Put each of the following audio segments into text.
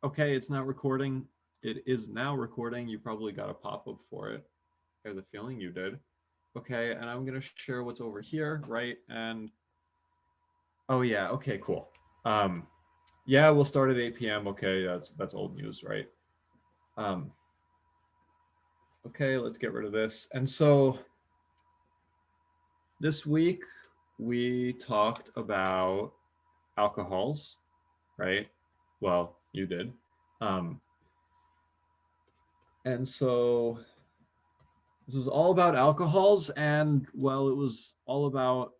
Okay, it's not recording. It is now recording. You probably got a pop-up for it. I have the feeling you did. Okay, and I'm gonna share what's over here, right? And oh yeah, okay, cool. Um, yeah, we'll start at 8 p.m. Okay, that's old news, right? Um, okay, let's get rid of this. And so this week we talked about alcohols, right? Well, you did. Um, and so this was all about alcohols, and well, it was all about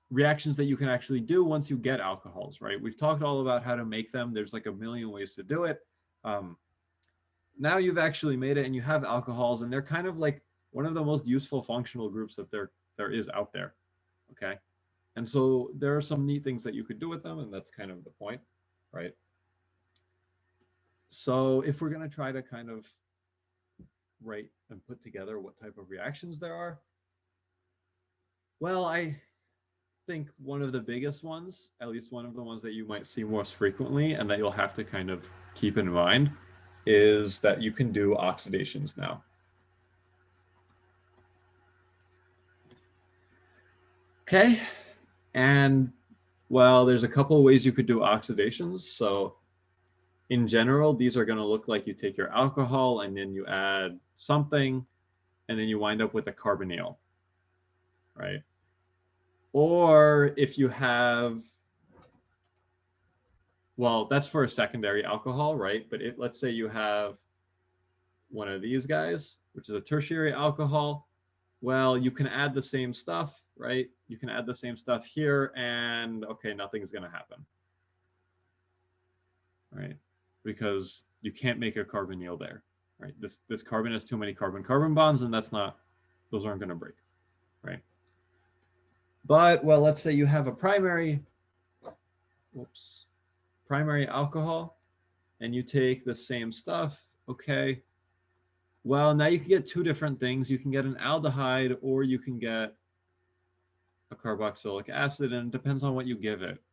reactions that you can actually do once you get alcohols, right? We've talked all about how to make them. There's like a million ways to do it. Um, Now you've actually made it and you have alcohols, and they're kind of like one of the most useful functional groups that there is out there. Okay. And so there are some neat things that you could do with them, and that's kind of the point, right? So if we're going to try to kind of write and put together what type of reactions there are, well, I think one of the biggest ones, at least one of the ones that you might see most frequently and that you'll have to kind of keep in mind, is that you can do oxidations now. Okay. And well, there's a couple of ways you could do oxidations. So in general, these are going to look like you take your alcohol and then you add something and then you wind up with a carbonyl, right? Or if you have, well, that's for a secondary alcohol, right? But let's say you have one of these guys, which is a tertiary alcohol. Well, you can add the same stuff, right? You can add the same stuff here and okay, nothing's going to happen, right? Because you can't make a carbonyl there, right? This carbon has too many carbon-carbon bonds, and those aren't going to break, right? But well, let's say you have a primary alcohol, and you take the same stuff. Okay, well, now you can get two different things. You can get an aldehyde, or you can get a carboxylic acid, and it depends on what you give it.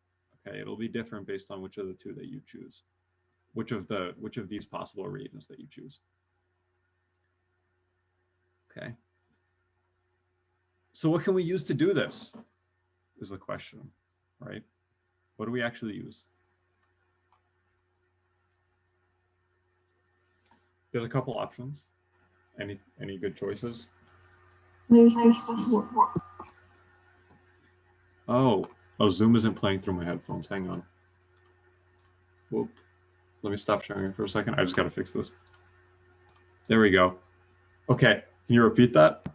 Okay, it'll be different based on which of the two that you choose, which of these possible reagents that you choose. Okay. So what can we use to do this is the question, right? What do we actually use? There's a couple options. Any good choices? There's this. Oh, Zoom isn't playing through my headphones. Hang on. Whoop. Let me stop sharing it for a second. I just got to fix this. There we go. Okay. Can you repeat that?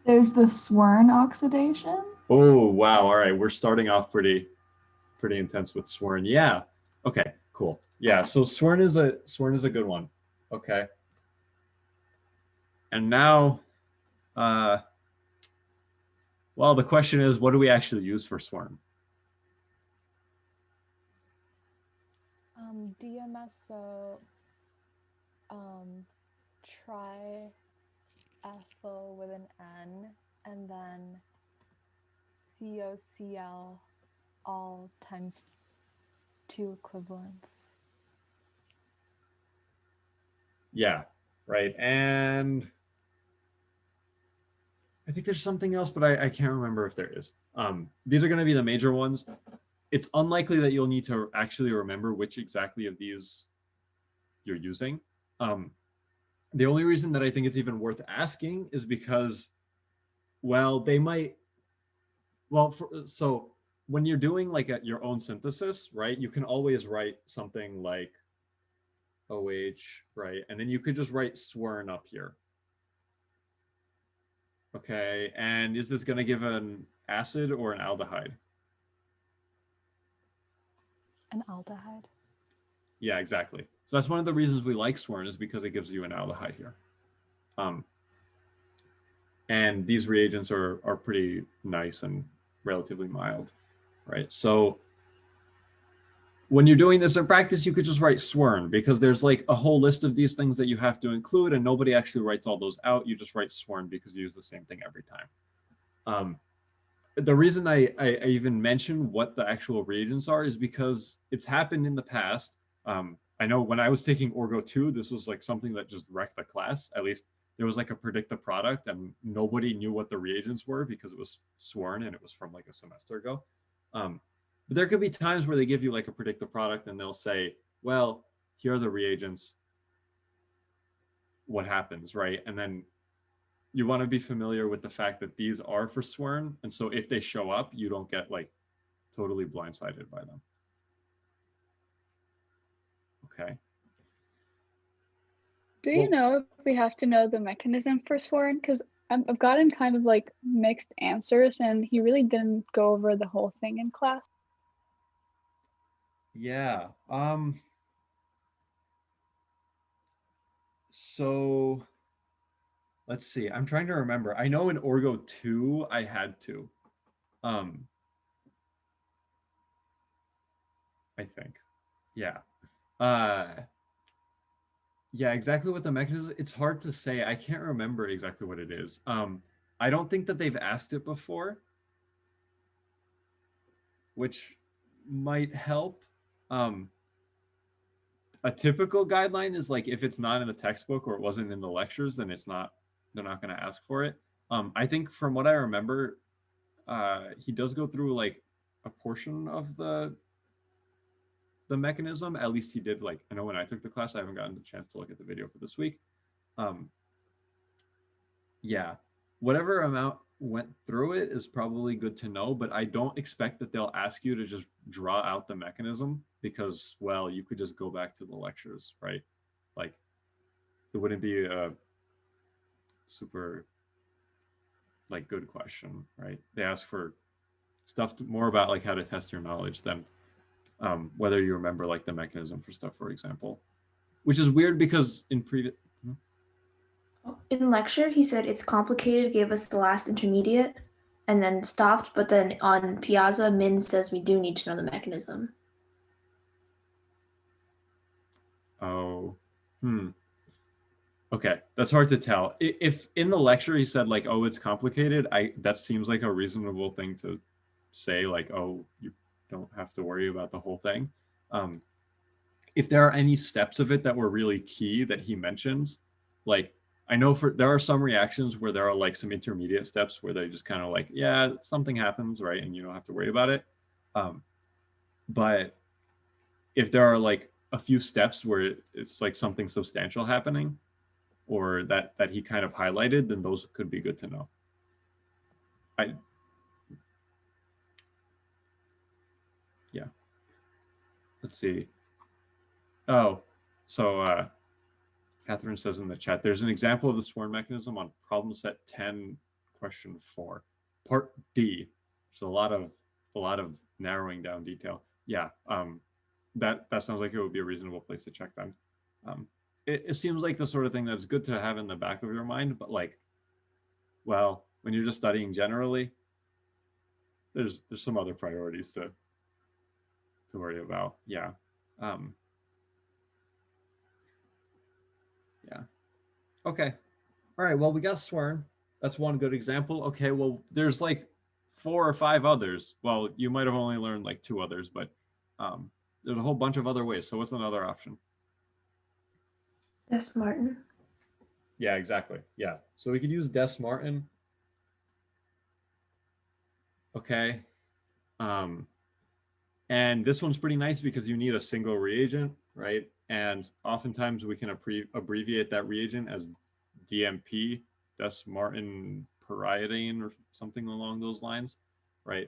There's the Swern oxidation. Oh, wow. All right. We're starting off pretty intense with Swern. Yeah. Okay, cool. Yeah. So Swern is a good one. Okay. And now, well, the question is, what do we actually use for Swern? DMSO triethyl with an N, and then COCl all times 2 equivalents. Yeah, right. And I think there's something else, but I can't remember if there is. These are going to be the major ones. It's unlikely that you'll need to actually remember which exactly of these you're using. The only reason that I think it's even worth asking is because, well, they might, well, so when you're doing like your own synthesis, right, you can always write something like OH, right? And then you could just write Swern up here. Okay, and is this going to give an acid or an aldehyde? An aldehyde. Yeah, exactly. So that's one of the reasons we like Swern, is because it gives you an aldehyde here. And these reagents are pretty nice and relatively mild, right? So when you're doing this in practice, you could just write Swern, because there's like a whole list of these things that you have to include, and nobody actually writes all those out. You just write Swern because you use the same thing every time. The reason I even mention what the actual reagents are is because it's happened in the past. I know when I was taking Orgo 2, this was like something that just wrecked the class. At least there was like a predict the product and nobody knew what the reagents were because it was sworn and it was from like a semester ago. But there could be times where they give you like a predict the product and they'll say, well, here are the reagents. What happens, right? And then you want to be familiar with the fact that these are for sworn. And so if they show up, you don't get like totally blindsided by them. Okay. Do you know if we have to know the mechanism for sworn? Because I've gotten kind of like mixed answers, and he really didn't go over the whole thing in class. Yeah. So let's see. I'm trying to remember. I know in Orgo 2 I had to. I think. Yeah. Yeah, exactly what the mechanism. It's hard to say. I can't remember exactly what it is. I don't think that they've asked it before, which might help. A typical guideline is like if it's not in the textbook or it wasn't in the lectures, then it's not. They're not going to ask for it. I think from what I remember, he does go through like a portion of the mechanism. At least he did. Like I know when I took the class, I haven't gotten the chance to look at the video for this week. Yeah, whatever amount went through it is probably good to know, but I don't expect that they'll ask you to just draw out the mechanism because, well, you could just go back to the lectures, right? Like it wouldn't be a super like good question, right? They ask for stuff more about like how to test your knowledge than whether you remember like the mechanism for stuff, for example, which is weird because in previous. In lecture, he said it's complicated, gave us the last intermediate, and then stopped. But then on Piazza, Min says we do need to know the mechanism. Oh, okay, that's hard to tell. If in the lecture he said like, "Oh, it's complicated," that seems like a reasonable thing to say. Like, "Oh, you don't have to worry about the whole thing." If there are any steps of it that were really key that he mentions, like I know there are some reactions where there are like some intermediate steps where they just kind of like, yeah, something happens, right, and you don't have to worry about it. But if there are like a few steps where it's like something substantial happening, or that he kind of highlighted, then those could be good to know. Yeah. Let's see. Oh, so Catherine says in the chat, there's an example of the sworn mechanism on problem set 10, question 4, part D. So a lot of narrowing down detail. Yeah, that sounds like it would be a reasonable place to check then. It seems like the sort of thing that's good to have in the back of your mind, but like, well, when you're just studying generally, there's some other priorities to worry about. Yeah. Yeah. Okay. All right. Well, we got sworn. That's one good example. Okay. Well, there's like 4 or 5 others. Well, you might have only learned like 2 others, but there's a whole bunch of other ways. So what's another option? Des Martin. Yeah, exactly. Yeah. So we could use Des Martin. Okay. And this one's pretty nice because you need a single reagent, right? And oftentimes we can abbreviate that reagent as DMP, Des Martin periodine, or something along those lines, right?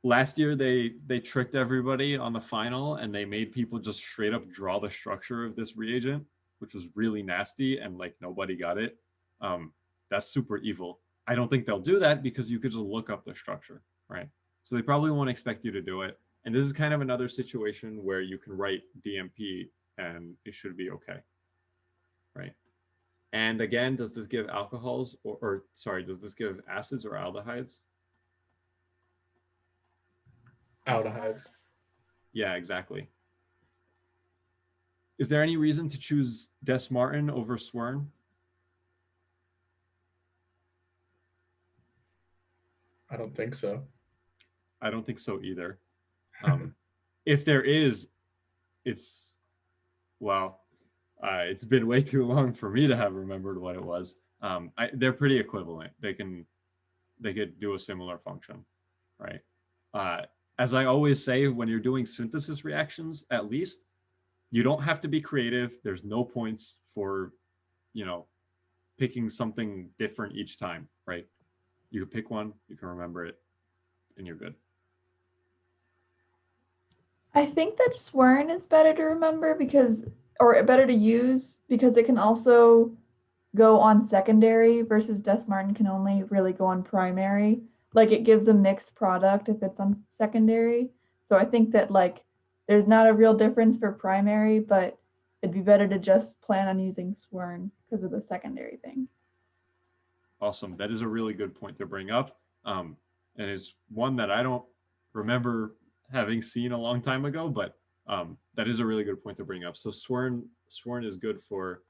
Last year they tricked everybody on the final and they made people just straight up draw the structure of this reagent, which was really nasty, and like nobody got it. That's super evil. I don't think they'll do that because you could just look up the structure, right? So they probably won't expect you to do it. And this is kind of another situation where you can write DMP and it should be okay, right? And again, does this give alcohols or sorry, does this give acids or aldehydes? Aldehyde. Yeah, exactly. Is there any reason to choose Des Martin over Swern? I don't think so. I don't think so either. if there is, it's, well, it's been way too long for me to have remembered what it was. They're pretty equivalent. They could do a similar function, right? As I always say, when you're doing synthesis reactions, at least you don't have to be creative. There's no points for, picking something different each time, right? You can pick one, you can remember it, and you're good. I think that Swern is better to remember or better to use because it can also go on secondary versus Martin can only really go on primary. Like it gives a mixed product if it's on secondary. So I think that like there's not a real difference for primary, but it'd be better to just plan on using Swern because of the secondary thing. Awesome. That is a really good point to bring up. And it's one that I don't remember having seen a long time ago, but that is a really good point to bring up. So Swern is good for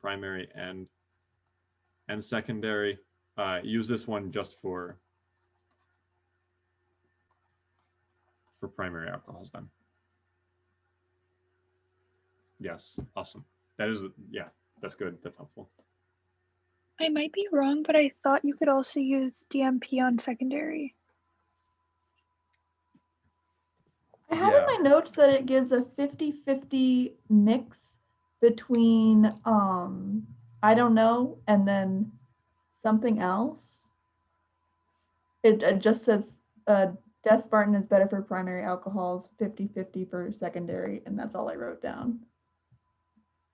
primary and secondary. Use this one just for primary alcohols then. Yes, awesome. That is, yeah, that's good. That's helpful. I might be wrong, but I thought you could also use DMP on secondary. I have in my notes that it gives a 50-50 mix between I don't know and then something else. It just says Spartan is better for primary alcohols, 50-50 for secondary, and that's all I wrote down.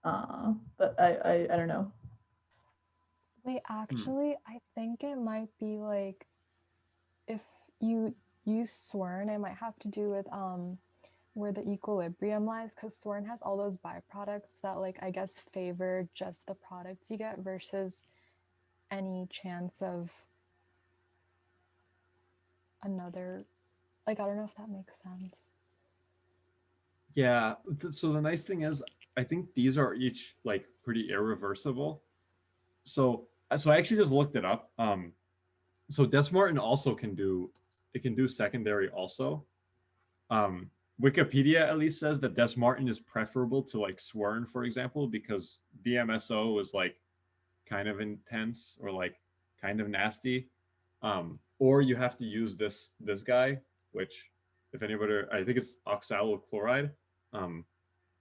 But I don't know. Wait, actually, I think it might be like if you use Swern, it might have to do with where the equilibrium lies, because Swern has all those byproducts that like I guess favor just the products you get versus any chance of another, like I don't know if that makes sense. Yeah, so the nice thing is I think these are each like pretty irreversible. So I actually just looked it up. So Martin also can do secondary also. Wikipedia at least says that Martin is preferable to like Swern, for example, because DMSO is like kind of intense or like kind of nasty. Or you have to use this guy, which if anybody, I think it's oxalochloride,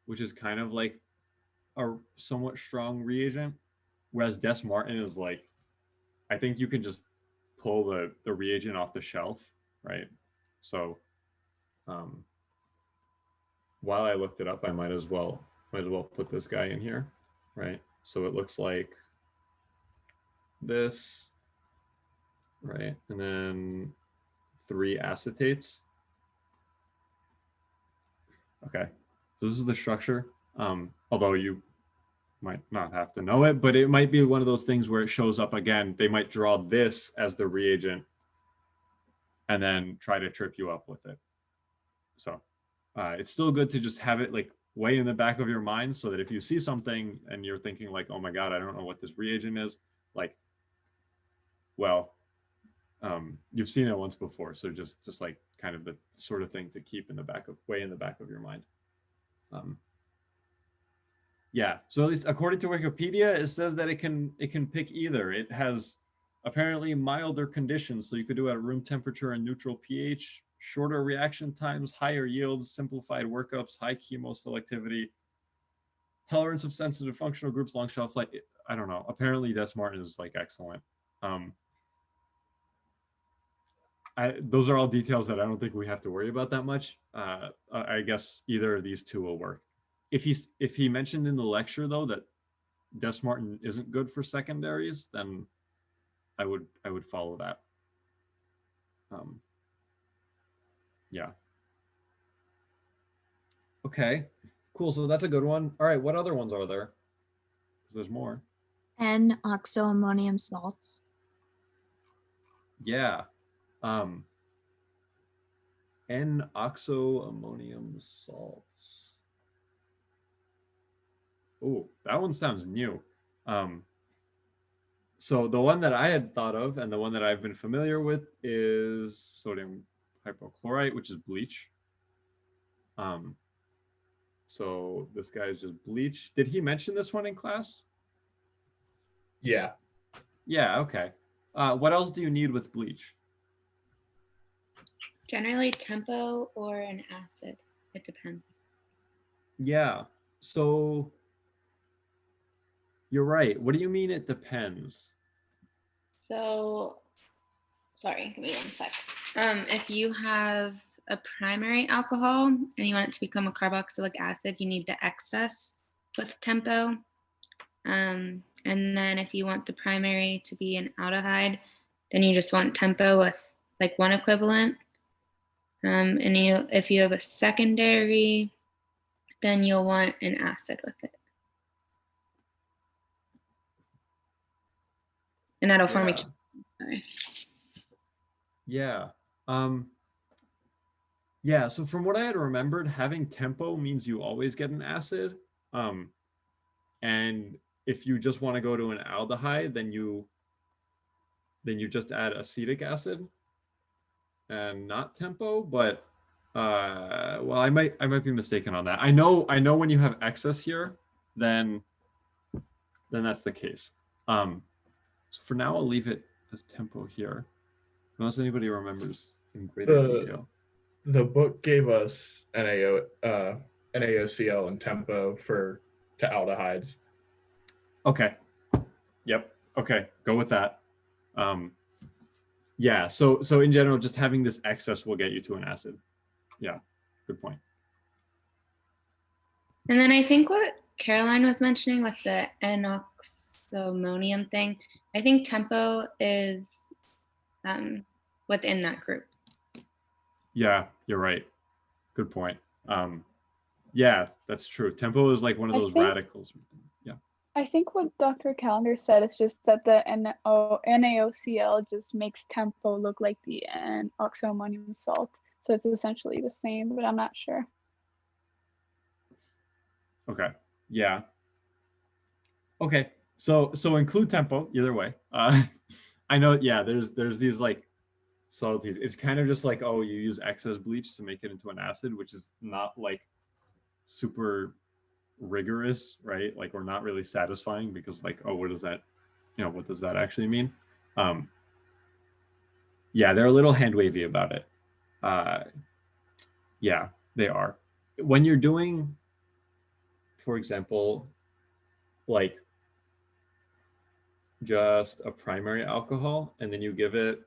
which is kind of like a somewhat strong reagent. Whereas Martin is like, I think you can just pull the reagent off the shelf, right? So while I looked it up, I might as well put this guy in here, right? So it looks like this, right? And then 3 acetates. Okay, so this is the structure. Although you might not have to know it, but it might be one of those things where it shows up again. They might draw this as the reagent and then try to trip you up with it. So it's still good to just have it like way in the back of your mind so that if you see something and you're thinking like, oh my God, I don't know what this reagent is, like, well, you've seen it once before. So just like kind of the sort of thing to keep way in the back of your mind. Yeah, so at least according to Wikipedia, it says that it can pick either. It has apparently milder conditions, so you could do it at room temperature and neutral pH, shorter reaction times, higher yields, simplified workups, high chemo selectivity, tolerance of sensitive functional groups, long shelf life. I don't know. Apparently, Martin is like excellent. Those are all details that I don't think we have to worry about that much. I guess either of these two will work. If he mentioned in the lecture though that Martin isn't good for secondaries, then I would follow that. Yeah. Okay, cool. So that's a good one. All right, what other ones are there? Because there's more. N-oxoammonium salts. Yeah. N-oxoammonium salts. Oh, that one sounds new. So the one that I had thought of and the one that I've been familiar with is sodium hypochlorite, which is bleach. So this guy is just bleach. Did he mention this one in class? Yeah. Yeah, okay. What else do you need with bleach? Generally tempo or an acid. It depends. Yeah, so you're right. What do you mean it depends? So, sorry, give me one sec. If you have a primary alcohol and you want it to become a carboxylic acid, you need the excess with tempo. And then if you want the primary to be an aldehyde, then you just want tempo with like one equivalent. And if you have a secondary, then you'll want an acid with it. And that'll form a Yeah. sorry. Yeah. Yeah, so from what I had remembered, having tempo means you always get an acid. And if you just want to go to an aldehyde, then you just add acetic acid and not tempo. But well, I might be mistaken on that. I know when you have excess here, then that's the case. So for now, I'll leave it as tempo here, unless anybody remembers in greater detail. The book gave us NaOCl and tempo to aldehydes. Okay. Yep. Okay. Go with that. Yeah. So in general, just having this excess will get you to an acid. Yeah. Good point. And then I think what Caroline was mentioning with the N-oxammonium thing, I think tempo is within that group. Yeah, you're right. Good point. Yeah, that's true. Tempo is like one of those radicals. Yeah. I think what Dr. Callender said is just that the NaOCl just makes tempo look like the N-oxammonium salt. So it's essentially the same, but I'm not sure. Okay. Yeah. Okay. So include tempo either way. I know. Yeah. There's these like subtleties. It's kind of just like, oh, you use excess bleach to make it into an acid, which is not like super rigorous, right? Like, or not really satisfying, because like, oh, what does that actually mean? Yeah, they're a little hand wavy about it. Yeah, they are. When you're doing, for example, like just a primary alcohol, and then you give it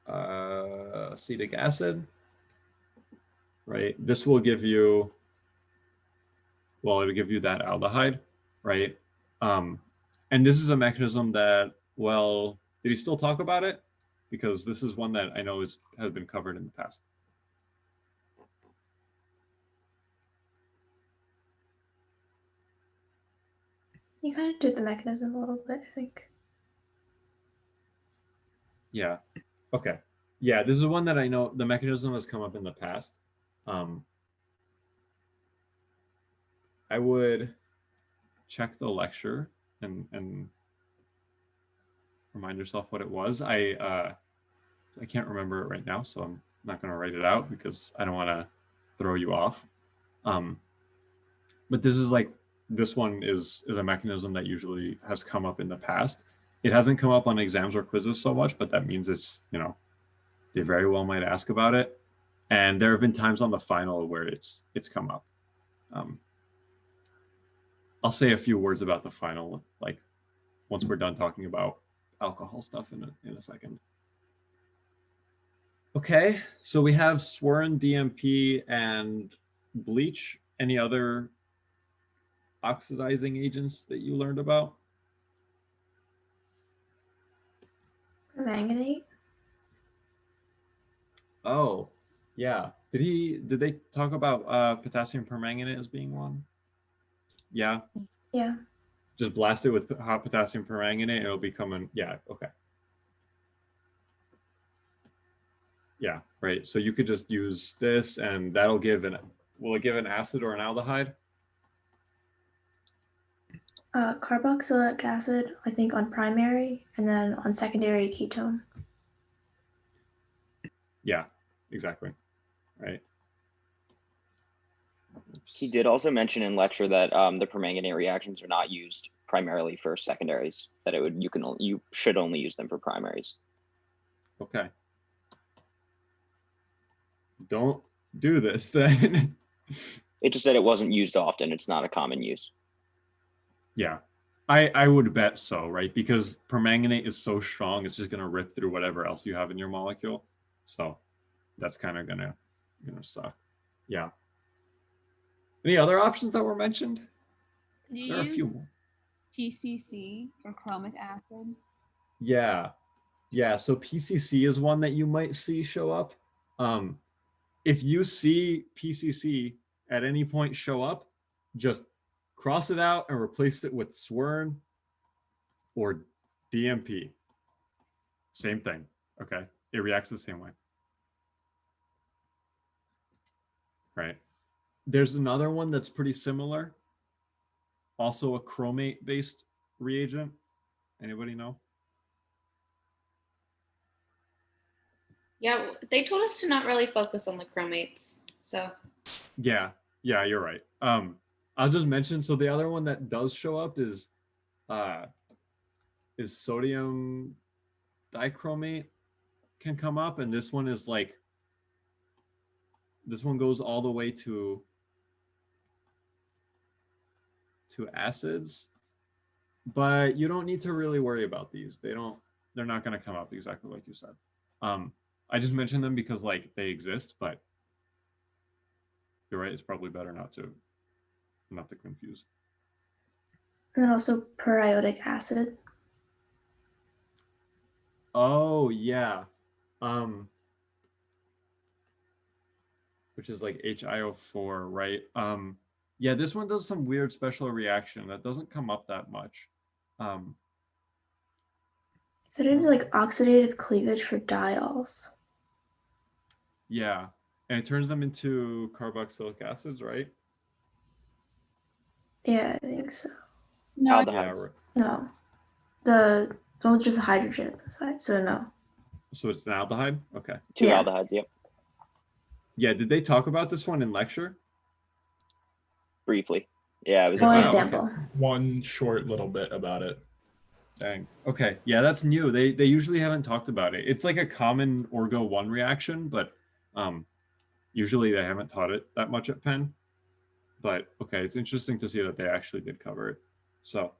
acetic acid, right? This will give you, well, it'll give you that aldehyde, right? And this is a mechanism that, well, did he still talk about it? Because this is one that I know has been covered in the past. You kind of did the mechanism a little bit, I think. Yeah. Okay. Yeah, this is one that I know the mechanism has come up in the past. I would check the lecture and remind yourself what it was. I can't remember it right now, so I'm not going to write it out because I don't want to throw you off. But this one is a mechanism that usually has come up in the past. It hasn't come up on exams or quizzes so much, but that means it's, they very well might ask about it. And there have been times on the final where it's come up. I'll say a few words about the final, like once we're done talking about alcohol stuff in a second. Okay, so we have Swern, DMP, and bleach. Any other oxidizing agents that you learned about? Permanganate. Oh, yeah. Did they talk about potassium permanganate as being one? Yeah. Yeah. Just blast it with hot potassium permanganate, it'll become yeah, okay. Yeah, right. So you could just use this, and that'll give will it give an acid or an aldehyde? Carboxylic acid, I think, on primary, and then on secondary, ketone. Yeah, exactly. Right. He did also mention in lecture that the permanganate reactions are not used primarily for secondaries. That you should only use them for primaries. Okay. Don't do this then. It just said it wasn't used often. It's not a common use. Yeah, I would bet so, right? Because permanganate is so strong, it's just gonna rip through whatever else you have in your molecule. So that's kind of gonna suck. Yeah. Any other options that were mentioned? Did you There are a use few more. PCC or chromic acid? Yeah. Yeah. So PCC is one that you might see show up. If you see PCC at any point show up, just cross it out and replace it with Swern or DMP. Same thing. Okay. It reacts the same way. Right. There's another one that's pretty similar. Also a chromate based reagent. Anybody know? Yeah, they told us to not really focus on the chromates. So Yeah, you're right. I'll just mention, so the other one that does show up is sodium dichromate can come up, and this one is like, this one goes all the way to acids, but you don't need to really worry about these. They're not going to come up exactly like you said. I just mentioned them because like they exist, but you're right, it's probably better not to confuse. And then also periodic acid. Oh yeah. Which is like HiO4, right? Yeah, this one does some weird special reaction that doesn't come up that much. So it is like oxidative cleavage for diols. Yeah, and it turns them into carboxylic acids, right? Yeah, I think so. No, Yeah, Aldehydes. right. No. The one with just a hydrogen at the side, so no. So it's an aldehyde? Okay. Two Yeah. aldehydes, yep. Yeah, did they talk about this one in lecture? Briefly. Yeah, it was One wow, example. One short little bit about it. Dang. Okay. Yeah, that's new. They usually haven't talked about it. It's like a common Orgo 1 reaction, but usually they haven't taught it that much at Penn. But okay, it's interesting to see that they actually did cover it. So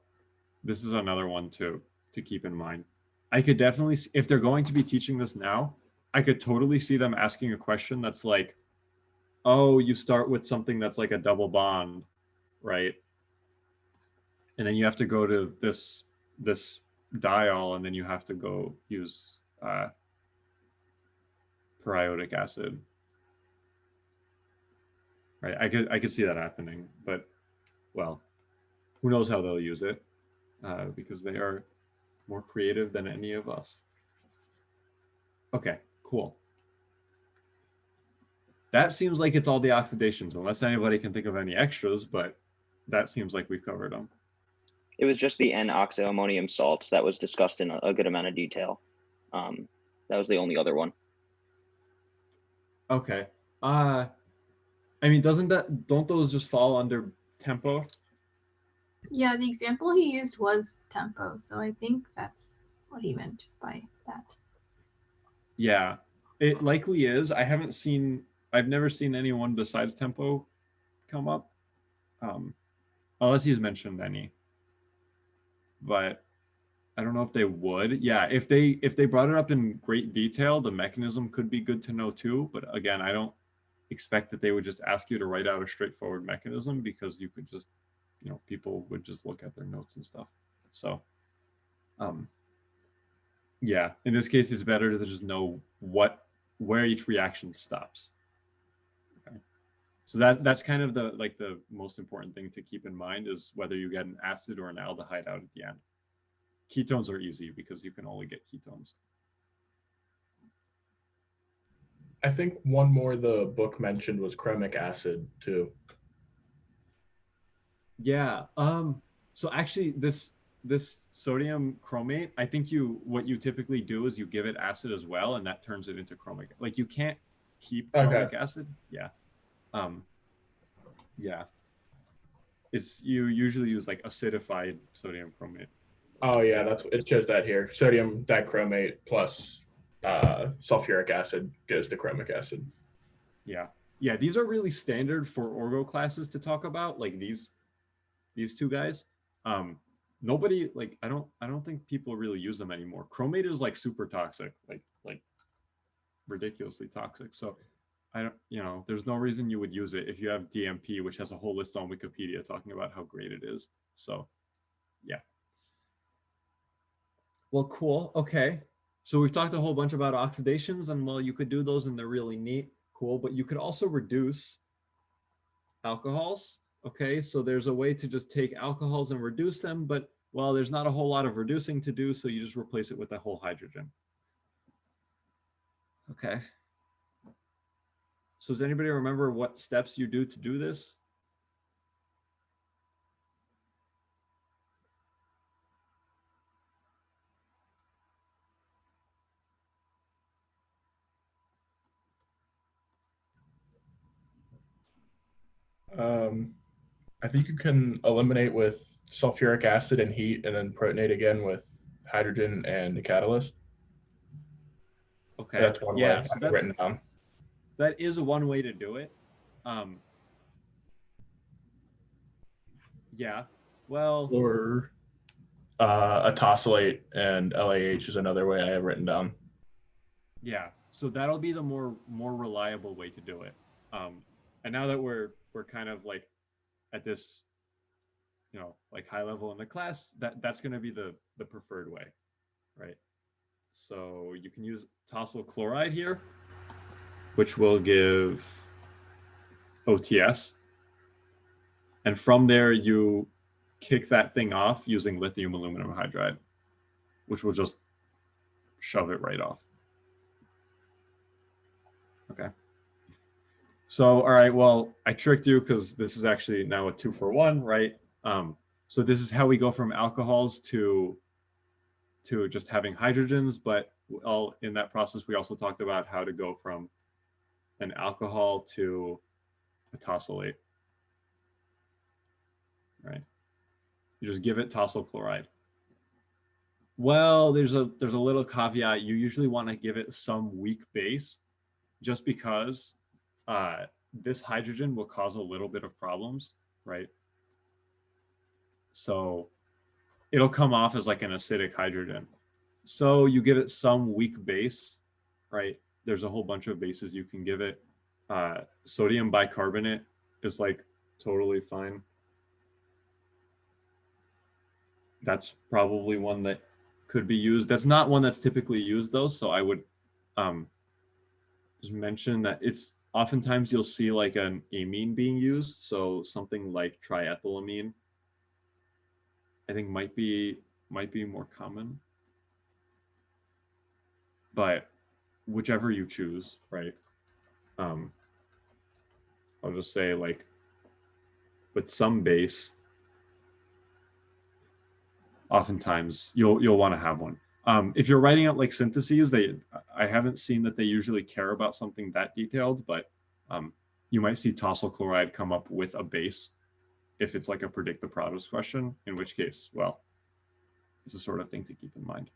this is another one to keep in mind. I could definitely, if they're going to be teaching this now, I could totally see them asking a question that's like, oh, you start with something that's like a double bond, right? And then you have to go to this diol, and then you have to go use periodic acid. Right, I could see that happening, but well, who knows how they'll use it, because they are more creative than any of us. Okay, cool. That seems like it's all the oxidations, unless anybody can think of any extras, but that seems like we've covered them. It was just the N-oxoammonium salts that was discussed in a good amount of detail. That was the only other one. Okay. I mean, don't those just fall under tempo? Yeah, the example he used was tempo, so I think that's what he meant by that. Yeah, it likely is. I've never seen anyone besides tempo come up, unless he's mentioned any. But I don't know if they would. Yeah, if they brought it up in great detail, the mechanism could be good to know too. But again, I don't expect that they would just ask you to write out a straightforward mechanism, because you could just, people would just look at their notes and stuff. So, yeah, in this case, it's better to just know where each reaction stops. Okay, so that's kind of the most important thing to keep in mind, is whether you get an acid or an aldehyde out at the end. Ketones are easy because you can only get ketones. I think one more the book mentioned was chromic acid too. Yeah. So actually, this this sodium chromate, I think what you typically do is you give it acid as well, and that turns it into chromic. Like you can't keep chromic acid. Yeah. Yeah. It's you usually use like acidified sodium chromate. Oh yeah, it shows that here. Sodium dichromate plus sulfuric acid goes to chromic acid. Yeah. Yeah, these are really standard for orgo classes to talk about, like these two guys. Nobody like I don't think people really use them anymore. Chromate is like super toxic, like ridiculously toxic. So I don't, there's no reason you would use it if you have DMP, which has a whole list on Wikipedia talking about how great it is. So yeah. Well, cool. Okay. So we've talked a whole bunch about oxidations, and well, you could do those and they're really neat. Cool. But you could also reduce alcohols. Okay. So there's a way to just take alcohols and reduce them, but well, there's not a whole lot of reducing to do. So you just replace it with a whole hydrogen. Okay. So does anybody remember what steps you do to do this? I think you can eliminate with sulfuric acid and heat, and then protonate again with hydrogen and the catalyst. Okay. That's one way. So I've written down. That is one way to do it. Yeah. Well. Or a tosylate and LAH is another way I have written down. Yeah. So that'll be the more reliable way to do it. And now that we're kind of like at this, like high level in the class, that's going to be the preferred way, right? So you can use tosyl chloride here, which will give OTS. And from there, you kick that thing off using lithium aluminum hydride, which will just shove it right off. Okay. So, all right, well, I tricked you because this is actually now a 2-for-1, right? So this is how we go from alcohols to just having hydrogens, but in that process, we also talked about how to go from an alcohol to a tosylate, right? You just give it tosyl chloride. Well, there's a little caveat. You usually want to give it some weak base, just because this hydrogen will cause a little bit of problems, right? So it'll come off as like an acidic hydrogen. So you give it some weak base, right? There's a whole bunch of bases you can give it. Sodium bicarbonate is like totally fine. That's probably one that could be used. That's not one that's typically used though. So I would just mention that it's oftentimes you'll see like an amine being used. So something like triethylamine, I think might be more common. But whichever you choose, right? I'll just say like with some base, oftentimes you'll want to have one. If you're writing out like syntheses, I haven't seen that they usually care about something that detailed, but you might see tosyl chloride come up with a base if it's like a predict the products question, in which case, well, it's a sort of thing to keep in mind.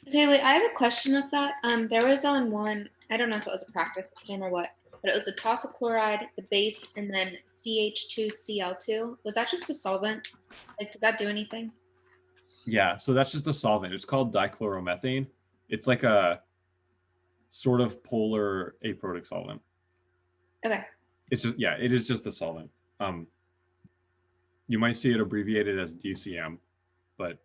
Okay, wait, I have a question with that. There was on one, I don't know if it was a practice question or what, but it was a tosyl chloride, the base, and then CH2Cl2. Was that just a solvent? Like, does that do anything? Yeah, so that's just a solvent. It's called dichloromethane. It's like a sort of polar aprotic solvent. Okay. It's just, yeah, it is just a solvent. You might see it abbreviated as DCM, but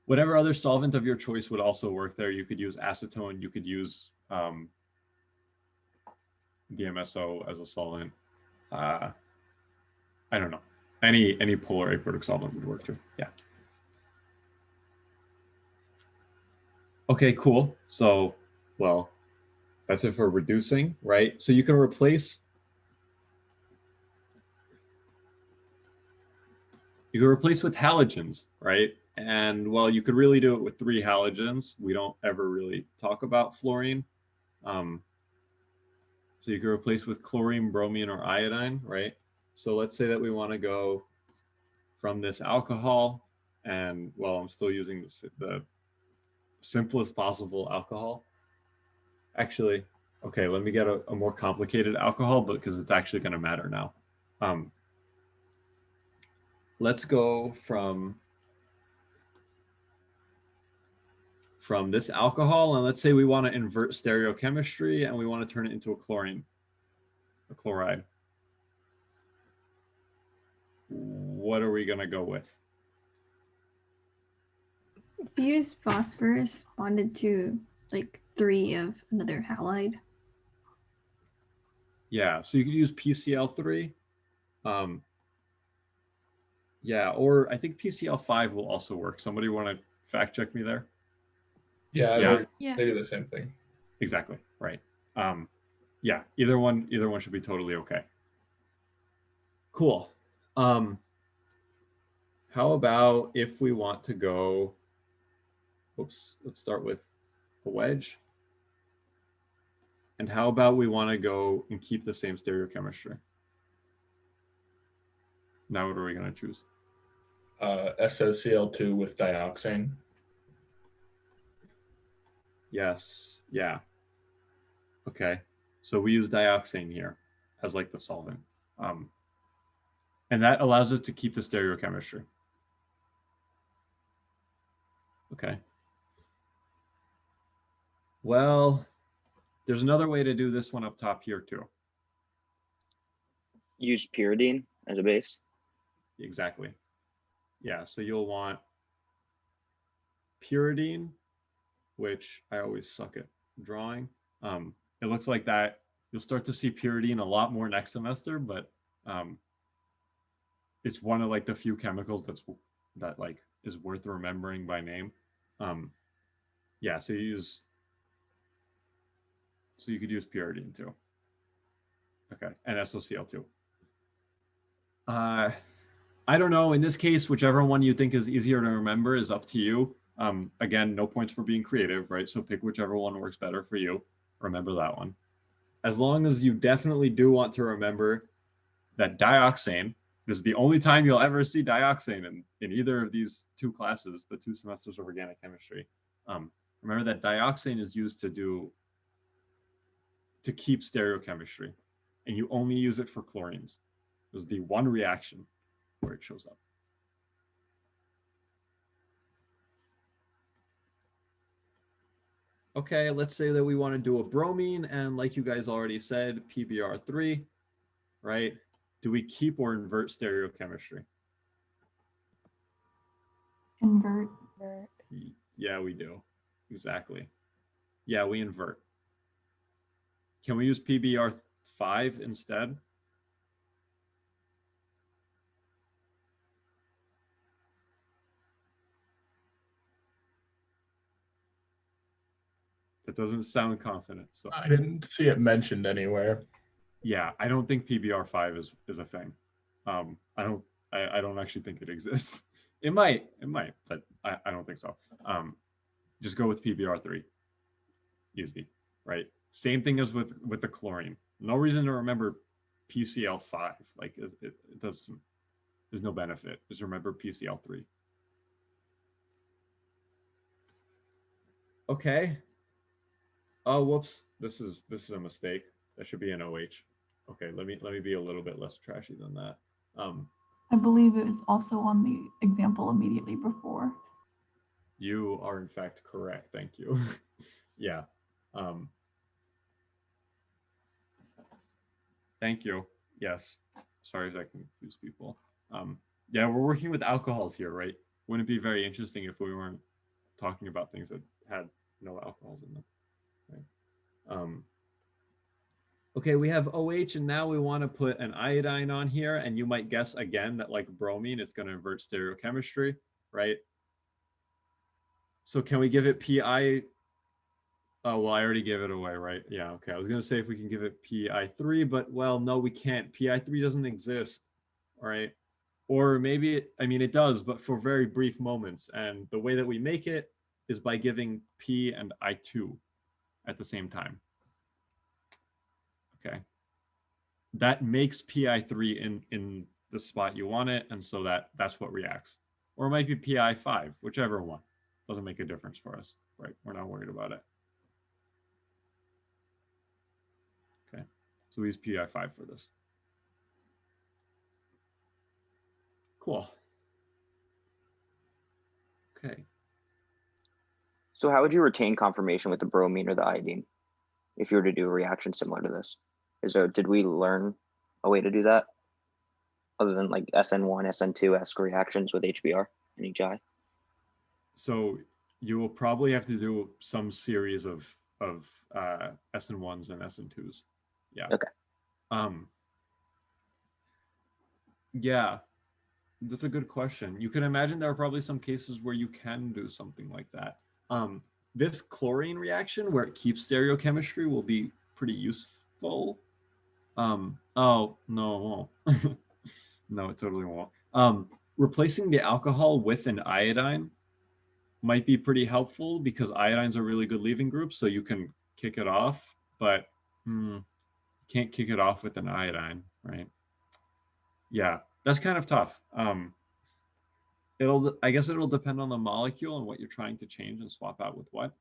whatever other solvent of your choice would also work there. You could use acetone. You could use DMSO as a solvent. I don't know. Any polar aprotic solvent would work too. Yeah. Okay, cool. So, well, that's it for reducing, right? So you can replace You could replace with halogens, right? And well, you could really do it with 3 halogens. We don't ever really talk about fluorine. So you could replace with chlorine, bromine, or iodine, right? So let's say that we want to go from this alcohol, and well, I'm still using the simplest possible alcohol. Actually, okay, let me get a more complicated alcohol, but because it's actually going to matter now. Let's go from this alcohol, and let's say we want to invert stereochemistry and we want to turn it into a chloride. What are we going to go with? If you use phosphorus bonded to like 3 of another halide. Yeah, so you could use PCl3. Yeah, or I think PCl5 will also work. Somebody want to fact check me there? Yeah, Yeah. they do the same thing. Exactly, right. Yeah, either one should be totally okay. Cool. How about if we want to go, let's start with a wedge. And how about we want to go and keep the same stereochemistry? Now what are we going to choose? SOCl2 with dioxane. Yes, yeah. Okay, so we use dioxane here as like the solvent. And that allows us to keep the stereochemistry. Okay. Well, there's another way to do this one up top here too. Use pyridine as a base. Exactly. Yeah, so you'll want pyridine, which I always suck at drawing. It looks like that. You'll start to see pyridine a lot more next semester, but it's one of like the few chemicals that like is worth remembering by name. Yeah, so you could use pyridine too. Okay, and SOCl2. I don't know. In this case, whichever one you think is easier to remember is up to you. Again, no points for being creative, right? So pick whichever one works better for you. Remember that one. As long as you definitely do want to remember that dioxane, this is the only time you'll ever see dioxane in either of these 2 classes, the 2 semesters of organic chemistry. Remember that dioxane is used to keep stereochemistry, and you only use it for chlorines. There's the one reaction where it shows up. Okay, let's say that we want to do a bromine, and like you guys already said, PBr3, right? Do we keep or invert stereochemistry? Invert. Yeah, we do. Exactly. Yeah, we invert. Can we use PBr5 instead? It doesn't sound confident. So I didn't see it mentioned anywhere. Yeah, I don't think PBr5 is a thing. I don't actually think it exists. It might, but I don't think so. Just go with PBr3. Easy, right? Same thing as with the chlorine. No reason to remember PCl5. Like it does. There's no benefit. Just remember PCl3. Okay. Oh, whoops. This is a mistake. That should be an OH. Okay, let me be a little bit less trashy than that. I believe it is also on the example immediately before. You are in fact correct. Thank you. Yeah. Thank you. Yes. Sorry if I confuse people. Yeah, we're working with alcohols here, right? Wouldn't it be very interesting if we weren't talking about things that had no alcohols in them, right? Okay, we have OH, and now we want to put an iodine on here, and you might guess again that like bromine, it's going to invert stereochemistry, right? So can we give it PI? Oh, well, I already gave it away, right? Yeah, okay. I was going to say if we can give it PI3, but well, no, we can't. PI3 doesn't exist, all right? Or maybe, I mean, it does, but for very brief moments. And the way that we make it is by giving P and I2 at the same time. Okay. That makes PI3 in the spot you want it. And so that's what reacts. Or it might be PI5, whichever one. Doesn't make a difference for us, right? We're not worried about it. Okay. So we use PI5 for this. Cool. Okay. So how would you retain conformation with the bromine or the iodine if you were to do a reaction similar to this? Did we learn a way to do that other than like SN1, SN2-esque reactions with HBr and HI? So you will probably have to do some series of SN1s and SN2s. Yeah. Okay. Yeah, that's a good question. You can imagine there are probably some cases where you can do something like that. This chlorine reaction where it keeps stereochemistry will be pretty useful. Oh, no, it won't. No, it totally won't. Replacing the alcohol with an iodine might be pretty helpful because iodine's a really good leaving group, so you can kick it off, but you can't kick it off with an iodine, right? Yeah, that's kind of tough. I guess it'll depend on the molecule and what you're trying to change and swap out with what.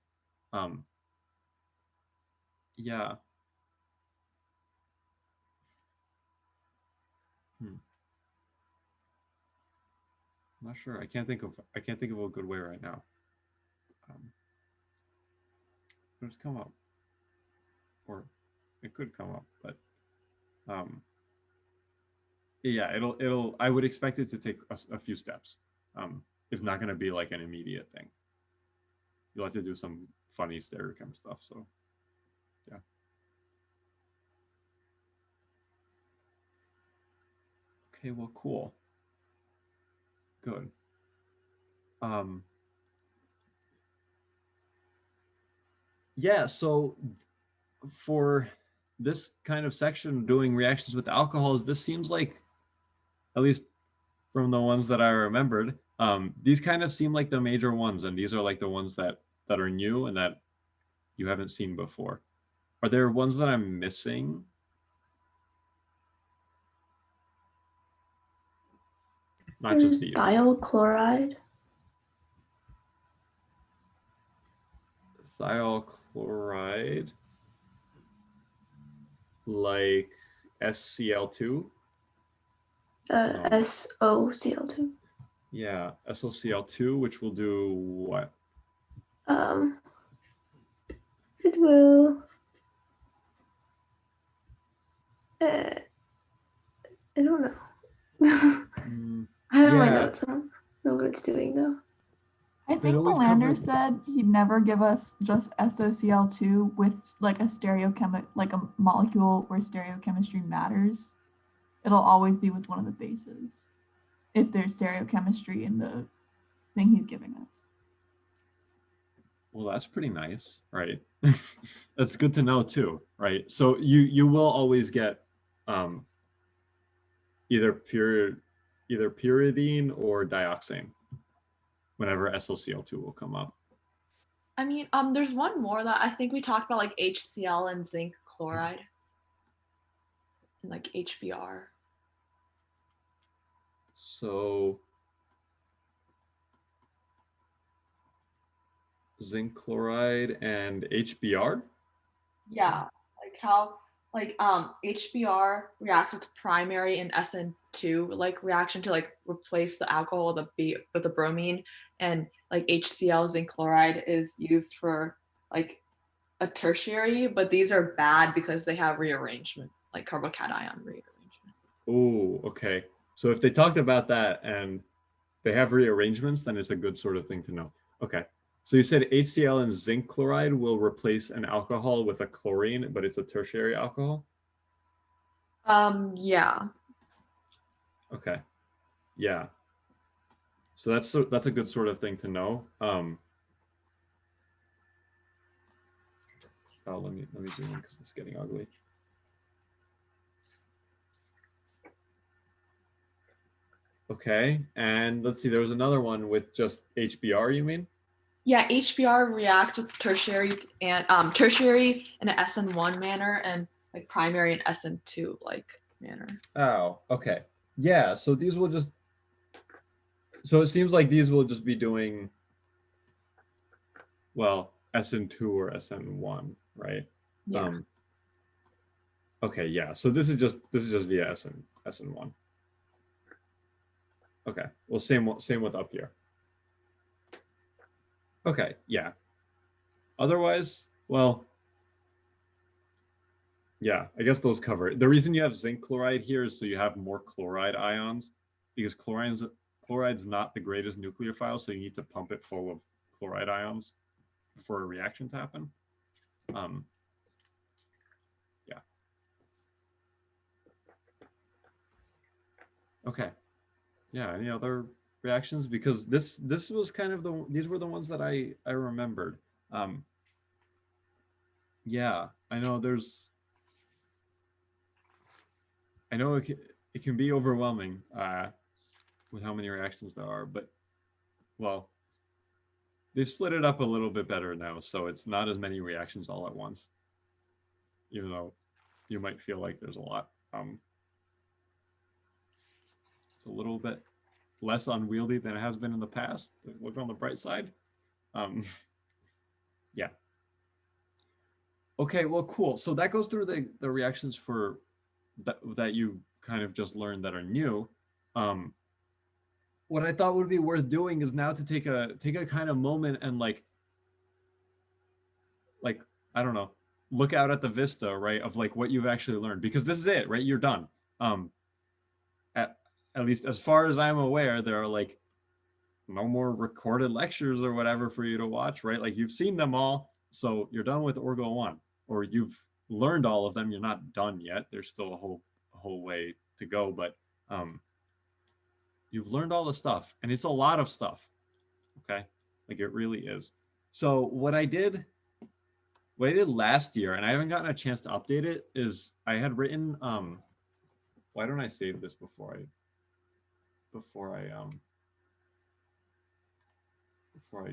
Yeah. I'm not sure. I can't think of a good way right now. It'll just come up, or it could come up, but yeah, I would expect it to take a few steps. It's not going to be like an immediate thing. You'll have to do some funny stereochem stuff. So yeah. Okay, well, cool. Good. Yeah, so for this kind of section doing reactions with alcohols, this seems like, at least from the ones that I remembered, these kind of seem like the major ones, and these are like the ones that are new and that you haven't seen before. Are there ones that I'm missing? Not just these. Thiol chloride. Thiol chloride, like SCl2? No. SOCl2. Yeah, SOCl2, which will do what? It will. I don't know. I have my notes. I don't know what it's doing though. I think Melander said he'd never give us just SOCl2 with like like a molecule where stereochemistry matters. It'll always be with one of the bases if there's stereochemistry in the thing he's giving us. Well, that's pretty nice, right? That's good to know too, right? So you will always get either pyridine or dioxane whenever SOCl2 will come up. I mean, there's one more that I think we talked about, like HCl and zinc chloride, and like HBr. So zinc chloride and HBr? Yeah, like how HBr reacts with primary and SN2 like reaction to like replace the alcohol with the bromine, and like HCl zinc chloride is used for like a tertiary, but these are bad because they have rearrangement, like carbocation rearrangement. Oh, okay. So if they talked about that and they have rearrangements, then it's a good sort of thing to know. Okay. So you said HCl and zinc chloride will replace an alcohol with a chlorine, but it's a tertiary alcohol? Yeah. Okay. Yeah. So that's a good sort of thing to know. Oh, let me zoom in because it's getting ugly. Okay, and let's see, there was another one with just HBr, you mean? Yeah, HBr reacts with tertiary and tertiary in an SN1 manner and like primary in SN2 like manner. Oh, okay. Yeah, so these will just, so it seems like these will just be doing, well, SN2 or SN1, right? Yeah. Okay, yeah. So this is just via SN1. Okay. Well, same with up here. Okay, yeah. Otherwise, well, yeah, I guess those cover it. The reason you have zinc chloride here is so you have more chloride ions, because chloride's not the greatest nucleophile, so you need to pump it full of chloride ions for a reaction to happen. Yeah. Okay. Yeah. Any other reactions? Because this was kind of these were the ones that I remembered. Yeah, I know it can be overwhelming with how many reactions there are, but well, they split it up a little bit better now, so it's not as many reactions all at once, even though you might feel like there's a lot. It's a little bit less unwieldy than it has been in the past. Look on the bright side. Yeah. Okay, well, cool. So that goes through the reactions for that you kind of just learned that are new. What I thought would be worth doing is now to take a kind of moment and like I don't know, look out at the vista, right, of like what you've actually learned, because this is it, right? You're done. At least as far as I'm aware, there are like no more recorded lectures or whatever for you to watch, right? Like you've seen them all, so you're done with Orgo 1, or you've learned all of them. You're not done yet. There's still a whole way to go, but you've learned all the stuff, and it's a lot of stuff. Okay, like it really is. So what I did last year, and I haven't gotten a chance to update it, is I had written why don't I save this before I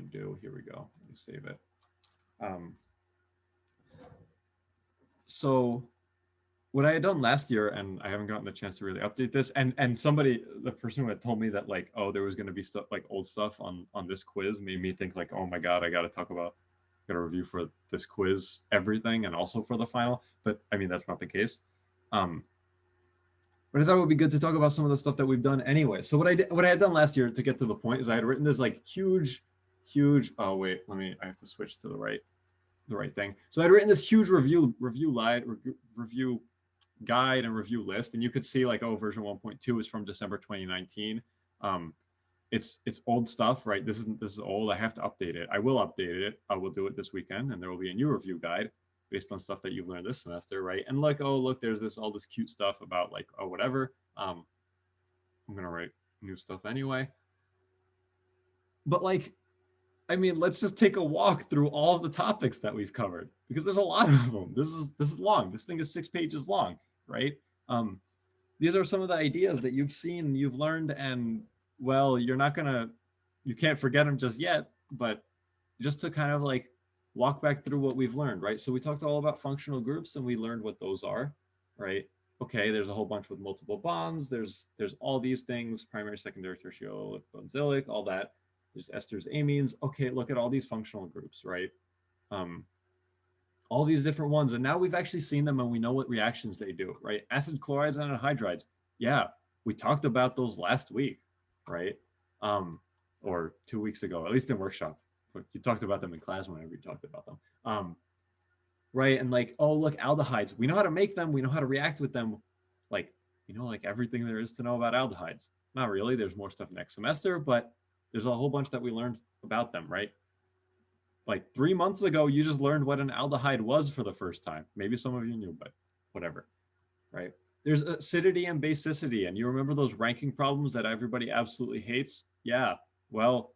do. Here we go. Let me save it. So what I had done last year, and I haven't gotten the chance to really update this, and the person who had told me that like, oh, there was going to be stuff like old stuff on this quiz, made me think like, oh my god, I got to review for this quiz everything and also for the final. But I mean, that's not the case. But I thought it would be good to talk about some of the stuff that we've done anyway. So what I had done last year, to get to the point, is I had written this like huge, oh wait, I have to switch to the right thing. So I'd written this huge review guide and review list, and you could see like, oh, version 1.2 is from December 2019. It's old stuff, right? This is old. I have to update it. I will update it. I will do it this weekend, and there will be a new review guide based on stuff that you've learned this semester, right? And like, oh, look, there's all this cute stuff about like, oh, whatever. I'm gonna write new stuff anyway. But like, I mean, let's just take a walk through all of the topics that we've covered, because there's a lot of them. This is long. This thing is 6 pages long, right? These are some of the ideas that you've seen, you've learned, and well, you can't forget them just yet, but just to kind of like walk back through what we've learned, right? So we talked all about functional groups, and we learned what those are, right? Okay, there's a whole bunch with multiple bonds. There's all these things: primary, secondary, tertiary, benzylic, all that. There's esters, amines. Okay, look at all these functional groups, right? All these different ones, and now we've actually seen them, and we know what reactions they do, right? Acid chlorides and anhydrides. Yeah, we talked about those last week, right? Or 2 weeks ago, at least in workshop. You talked about them in class whenever you talked about them, right? And like, oh, look, aldehydes. We know how to make them. We know how to react with them. Like, like everything there is to know about aldehydes. Not really. There's more stuff next semester, but there's a whole bunch that we learned about them, right? Like 3 months ago, you just learned what an aldehyde was for the first time. Maybe some of you knew, but whatever, right? There's acidity and basicity, and you remember those ranking problems that everybody absolutely hates? Yeah, well,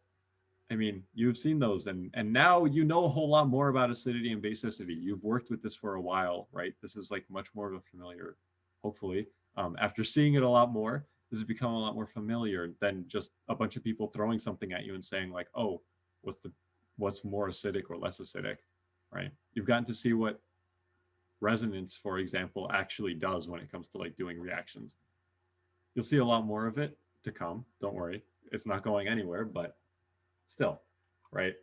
I mean, you've seen those, and now you know a whole lot more about acidity and basicity. You've worked with this for a while, right? This is like much more of a familiar, hopefully, after seeing it a lot more. this has become a lot more familiar than just a bunch of people throwing something at you and saying like, oh, what's more acidic or less acidic, right? You've gotten to see what resonance, for example, actually does when it comes to like doing reactions. You'll see a lot more of it to come. Don't worry. It's not going anywhere, but still, right?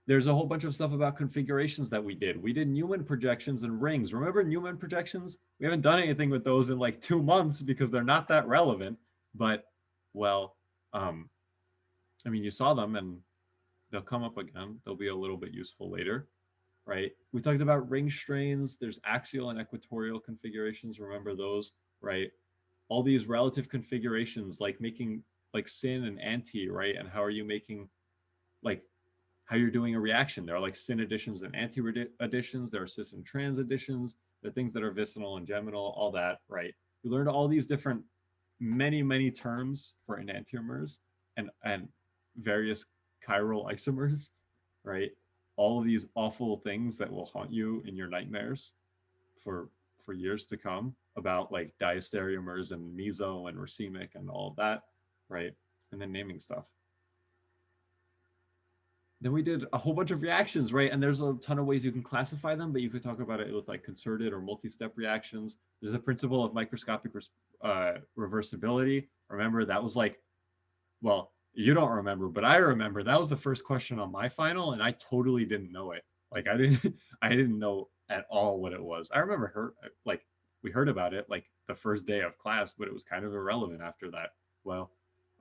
There's a whole bunch of stuff about configurations that we did. We did Newman projections and rings. Remember Newman projections? We haven't done anything with those in like 2 months because they're not that relevant. But, well, I mean, you saw them and they'll come up again. They'll be a little bit useful later, right? We talked about ring strains. There's axial and equatorial configurations. Remember those, right? All these relative configurations, like making like syn and anti, right? And how are you making like how you're doing a reaction. There are like syn additions and anti additions. There are cis and trans additions. There are things that are vicinal and geminal, all that, right? We learned all these different, many terms for enantiomers and various chiral isomers, right? All of these awful things that will haunt you in your nightmares for years to come about like diastereomers and meso and racemic and all of that, right? And then naming stuff. Then we did a whole bunch of reactions, right? And there's a ton of ways you can classify them, but you could talk about it with like concerted or multi-step reactions. There's the principle of microscopic reversibility. Remember, that was like, well, you don't remember, but I remember that was the first question on my final, and I totally didn't know it. Like I didn't know at all what it was. I remember we heard about it like the first day of class, but it was kind of irrelevant after that. Well,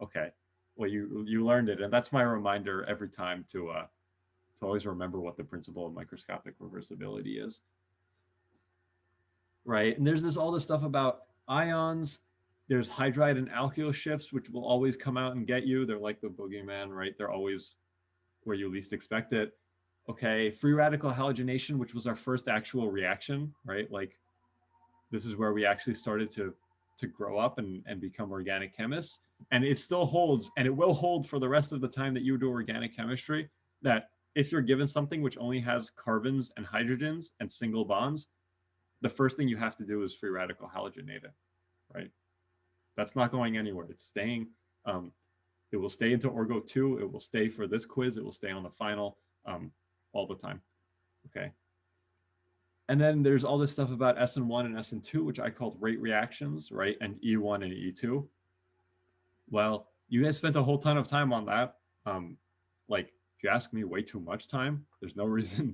okay. Well, you learned it, and that's my reminder every time to always remember what the principle of microscopic reversibility is, right? And there's all this stuff about ions. There's hydride and alkyl shifts, which will always come out and get you. They're like the boogeyman, right? They're always where you least expect it. Okay, free radical halogenation, which was our first actual reaction, right? Like this is where we actually started to grow up and become organic chemists. And it still holds, and it will hold for the rest of the time that you do organic chemistry, that if you're given something which only has carbons and hydrogens and single bonds, the first thing you have to do is free radical halogenate it, right? That's not going anywhere. It's staying. It will stay into Orgo 2. It will stay for this quiz. It will stay on the final all the time, okay? And then there's all this stuff about SN1 and SN2, which I called rate reactions, right? And E1 and E2. Well, you guys spent a whole ton of time on that. Like, if you ask me, way too much time. There's no reason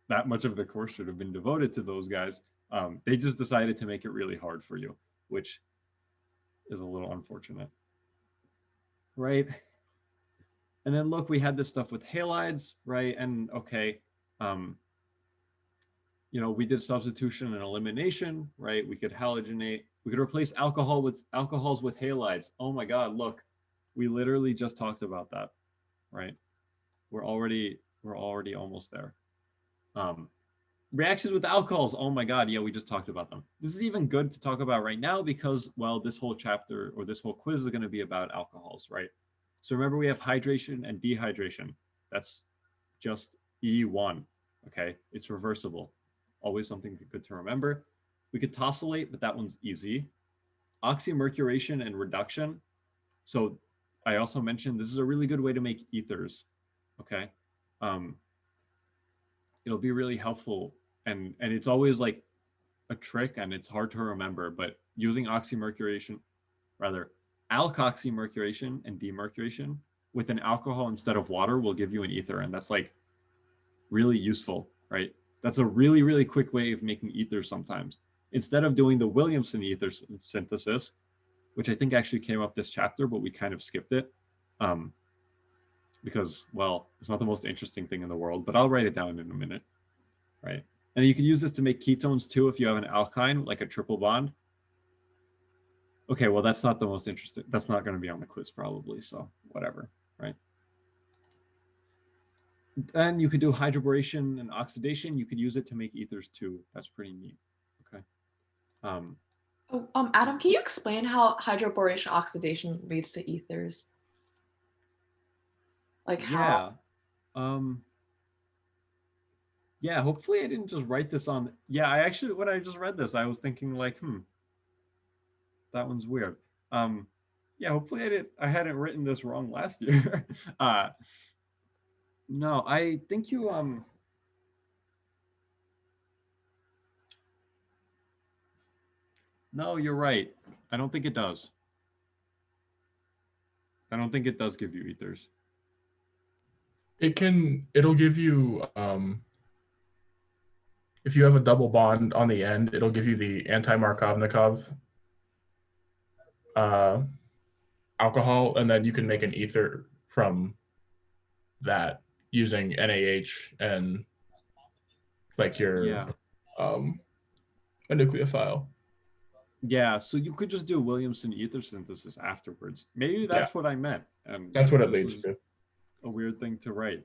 that much of the course should have been devoted to those guys. They just decided to make it really hard for you, which is a little unfortunate, right? And then look, we had this stuff with halides, right? And okay, we did substitution and elimination, right? We could halogenate. We could replace alcohols with halides. Oh my God, look, we literally just talked about that, right? We're already almost there. Reactions with alcohols. Oh my God, yeah, we just talked about them. This is even good to talk about right now because, well, this whole chapter or this whole quiz is going to be about alcohols, right? So remember, we have hydration and dehydration. That's just E1, okay? It's reversible. Always something good to remember. We could tosylate, but that one's easy. Oxymercuration and reduction. So I also mentioned this is a really good way to make ethers, okay? It'll be really helpful, and it's always like a trick, and it's hard to remember, but using alkoxymercuration and demercuration with an alcohol instead of water will give you an ether, and that's like really useful, right? That's a really, really quick way of making ethers sometimes. Instead of doing the Williamson ether synthesis, which I think actually came up this chapter, but we kind of skipped it because, well, it's not the most interesting thing in the world, but I'll write it down in a minute, right? And you can use this to make ketones too if you have an alkyne, like a triple bond. Okay, well, that's not the most interesting. That's not going to be on the quiz probably, so whatever, right? Then you could do hydroboration and oxidation. You could use it to make ethers too. That's pretty neat. Okay. Adam, can you explain how hydroboration oxidation leads to ethers? Like how? Yeah. Yeah, hopefully I didn't just write this on. Yeah, when I just read this, I was thinking like, That one's weird. Yeah, hopefully I hadn't written this wrong last year. No, I think you no, you're right. I don't think it does. I don't think it does give you ethers. It'll give you if you have a double bond on the end, it'll give you the anti-Markovnikov alcohol, and then you can make an ether from that using NaH and like your a nucleophile. Yeah, so you could just do Williamson ether synthesis afterwards. Maybe that's what I meant. And that's what it leads to. A weird thing to write.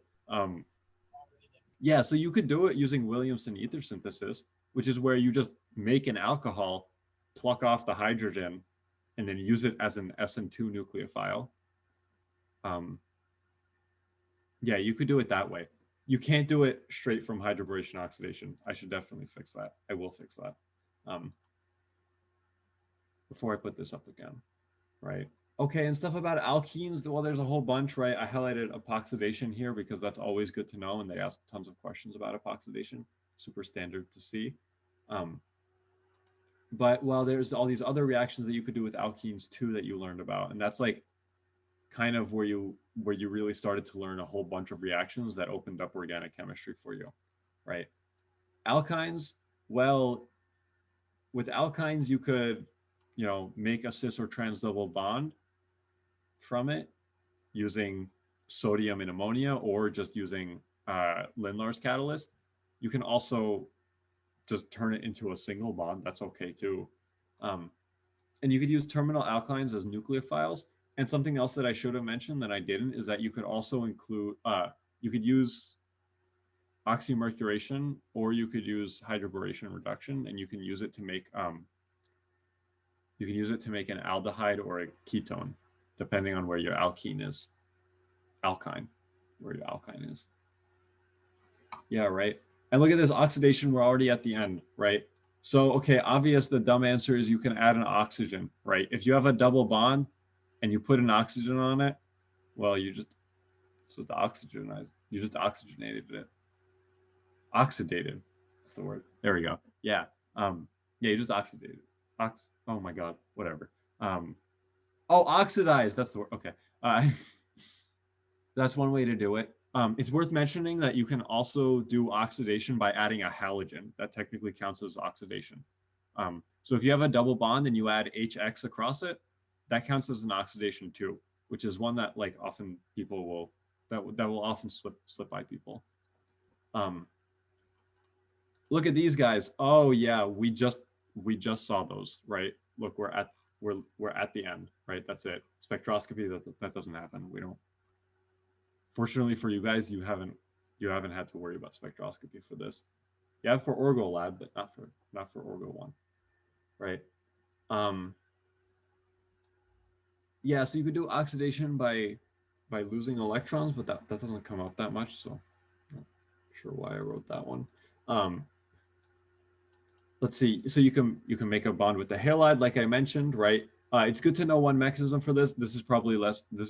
Yeah, so you could do it using Williamson ether synthesis, which is where you just make an alcohol, pluck off the hydrogen, and then use it as an SN2 nucleophile. Yeah, you could do it that way. You can't do it straight from hydroboration oxidation. I should definitely fix that. I will fix that. Before I put this up again, right? Okay, and stuff about alkenes, well, there's a whole bunch, right? I highlighted epoxidation here because that's always good to know, and they ask tons of questions about epoxidation. Super standard to see. But well, there's all these other reactions that you could do with alkenes too that you learned about, and that's like kind of where you really started to learn a whole bunch of reactions that opened up organic chemistry for you, right? Alkynes, well, with alkynes you could, you know, make a cis or trans double bond from it using sodium and ammonia, or just using Lindlar's catalyst. You can also just turn it into a single bond. That's okay too. And you could use terminal alkynes as nucleophiles. And something else that I should have mentioned that I didn't is that you could also include, you could use oxymercuration, or you could use hydroboration reduction, and you can use it to make an aldehyde or a ketone, depending on where your alkyne is. Where your alkyne is. Yeah, right. And look at this oxidation. We're already at the end, right? So, okay, obvious, the dumb answer is you can add an oxygen, right? If you have a double bond and you put an oxygen on it, well, you just oxygenated it. Oxidated. That's the word. There we go. Yeah. Yeah, you just oxidated. Oh my God, whatever. Oxidized. That's the word. Okay. That's one way to do it. It's worth mentioning that you can also do oxidation by adding a halogen. That technically counts as oxidation. So if you have a double bond and you add HX across it, that counts as an oxidation too, which is one that like often people will that will often slip by people. Look at these guys. Oh yeah, we just saw those, right? Look, we're at the end, right? That's it. Spectroscopy, that doesn't happen. We don't. Fortunately for you guys, you haven't had to worry about spectroscopy for this. You have for Orgo Lab, but not for Orgo 1, right? Yeah, so you could do oxidation by losing electrons, but that doesn't come up that much, so I'm not sure why I wrote that one. Let's see. So you can make a bond with the halide, like I mentioned, right? It's good to know one mechanism for this. This is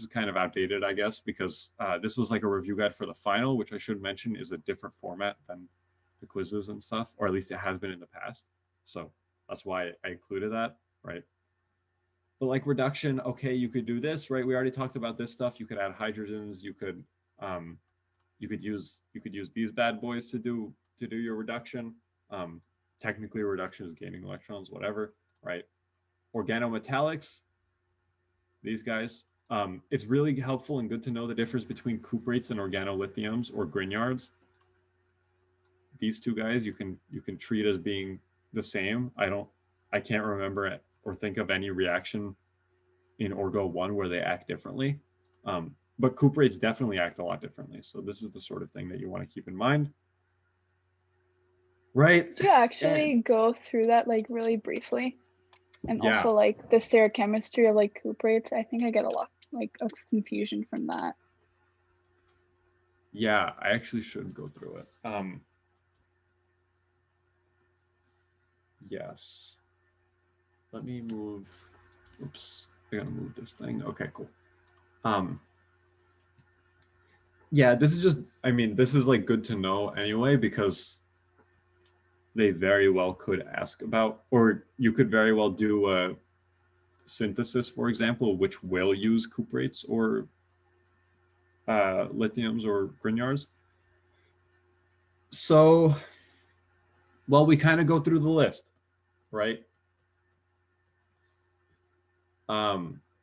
kind of outdated, I guess, because this was like a review guide for the final, which I should mention is a different format than the quizzes and stuff, or at least it has been in the past. So that's why I included that, right? But like reduction, okay, you could do this, right? We already talked about this stuff. You could add hydrogens. You could use these bad boys to do your reduction. Technically, reduction is gaining electrons, whatever, right? Organometallics, these guys. It's really helpful and good to know the difference between cuprates and organolithiums or Grignards. These two guys you can treat as being the same. I can't remember it or think of any reaction in Orgo 1 where they act differently. But cuprates definitely act a lot differently. So this is the sort of thing that you want to keep in mind. Right. Do you actually go through that like really briefly? And also like the stereochemistry of like cuprates. I think I get a lot like of confusion from that. Yeah, I actually should go through it. Yes. Let me move Oops, I gotta move this thing. Okay, cool. Yeah, this is just, I mean, this is like good to know anyway, because they very well could ask about, or you could very well do a synthesis, for example, which will use cuprates or lithiums or Grignards. So, well, we kind of go through the list, right?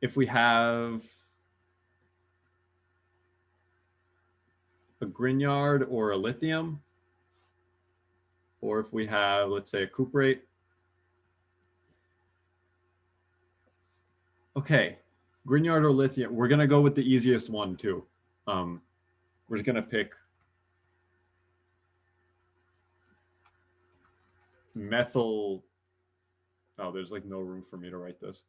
If we have a Grignard or a lithium, or if we have, let's say, a cuprate. Okay, Grignard or lithium, we're gonna go with the easiest one too. We're just gonna pick methyl. Oh, there's like no room for me to write this.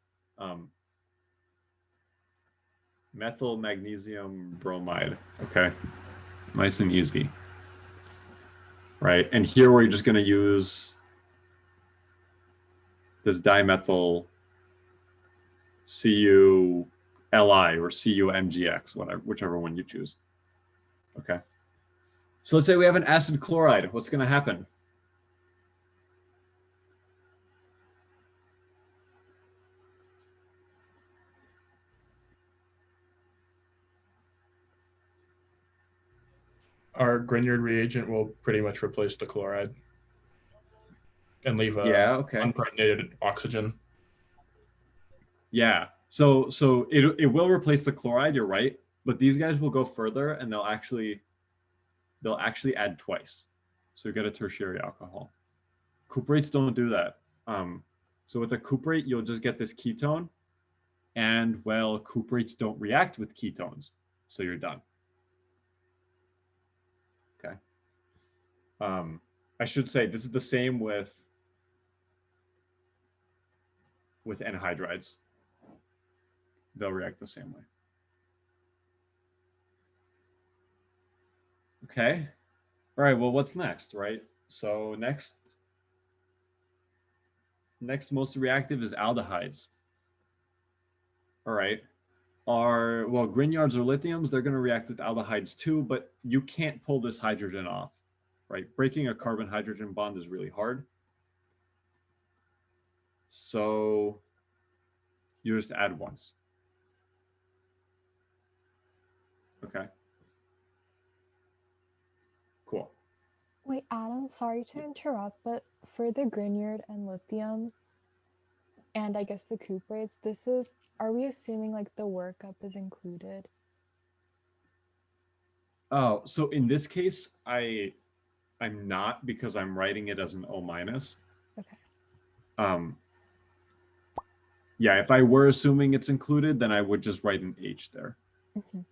Methyl magnesium bromide. Okay, nice and easy. Right, and here we're just gonna use this dimethyl CuLi or CuMgX, whatever, whichever one you choose. Okay. So let's say we have an acid chloride. What's going to happen? Our Grignard reagent will pretty much replace the chloride and leave a unprotonated oxygen. Yeah. So it will replace the chloride, you're right, but these guys will go further and they'll actually add twice. So you get a tertiary alcohol. Cuprates don't do that. So with a cuprate, you'll just get this ketone, and well, cuprates don't react with ketones, so you're done. Okay. I should say this is the same with anhydrides. They'll react the same way. Okay. All right, well, what's next, right? So next most reactive is aldehydes. All right. Well, Grignards or lithiums, they're going to react with aldehydes too, but you can't pull this hydrogen off, right? Breaking a carbon-hydrogen bond is really hard. So you just add once. Okay. Cool. Wait, Adam, sorry to interrupt, but for the Grignard and lithium, and I guess the cuprates, are we assuming like the workup is included? Oh, so in this case, I'm not, because I'm writing it as an O-. Okay. Yeah, if I were assuming it's included, then I would just write an H there. Thank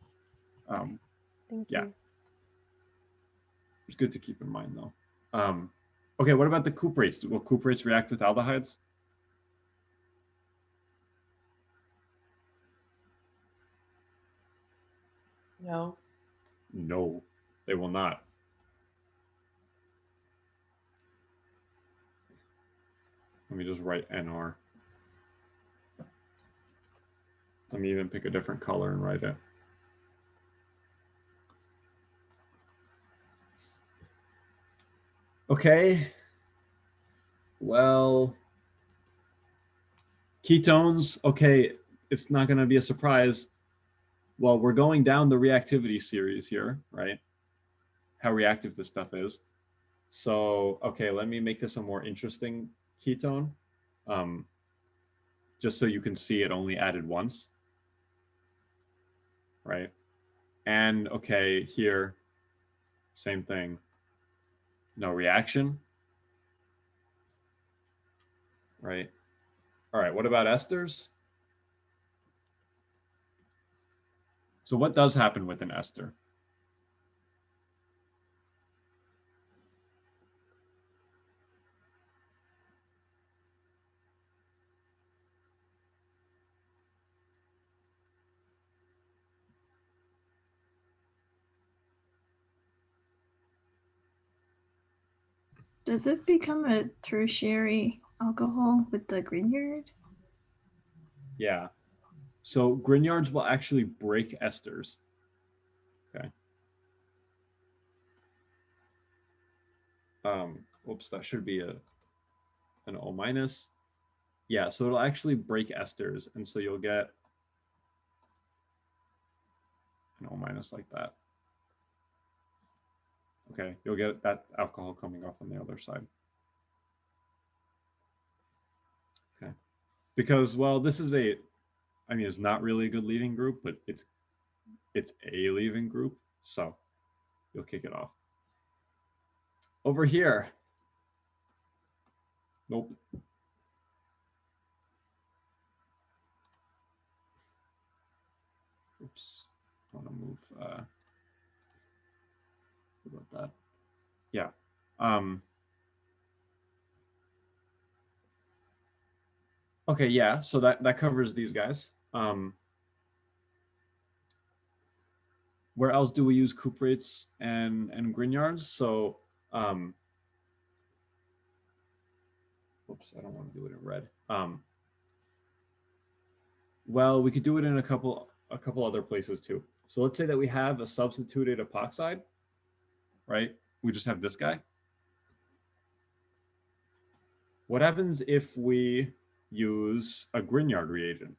you. Yeah. It's good to keep in mind though. Okay, what about the cuprates? Will cuprates react with aldehydes? No. No, they will not. Let me just write NR. Let me even pick a different color and write it. Okay. Well, ketones, okay, it's not going to be a surprise. Well, we're going down the reactivity series here, right? How reactive this stuff is. So, okay, let me make this a more interesting ketone, just so you can see it only added once, right? And okay, here, same thing. No reaction, right? All right, what about esters? So what does happen with an ester? Does it become a tertiary alcohol with the Grignard? Yeah. So Grignards will actually break esters. Okay. Oops, that should be an O minus. Yeah, so it'll actually break esters, and so you'll get an O minus like that. Okay, you'll get that alcohol coming off on the other side. Okay, because, well, this is a, I mean, it's not really a good leaving group, but it's a leaving group, so you'll kick it off. Over here. Nope. Oops. I want to move. What about that? Yeah. Okay. Yeah. So that covers these guys. Where else do we use cuprates and Grignards? So, oops, I don't want to do it in red. Well, we could do it in a couple other places too. So let's say that we have a substituted epoxide, right? We just have this guy. What happens if we use a Grignard reagent?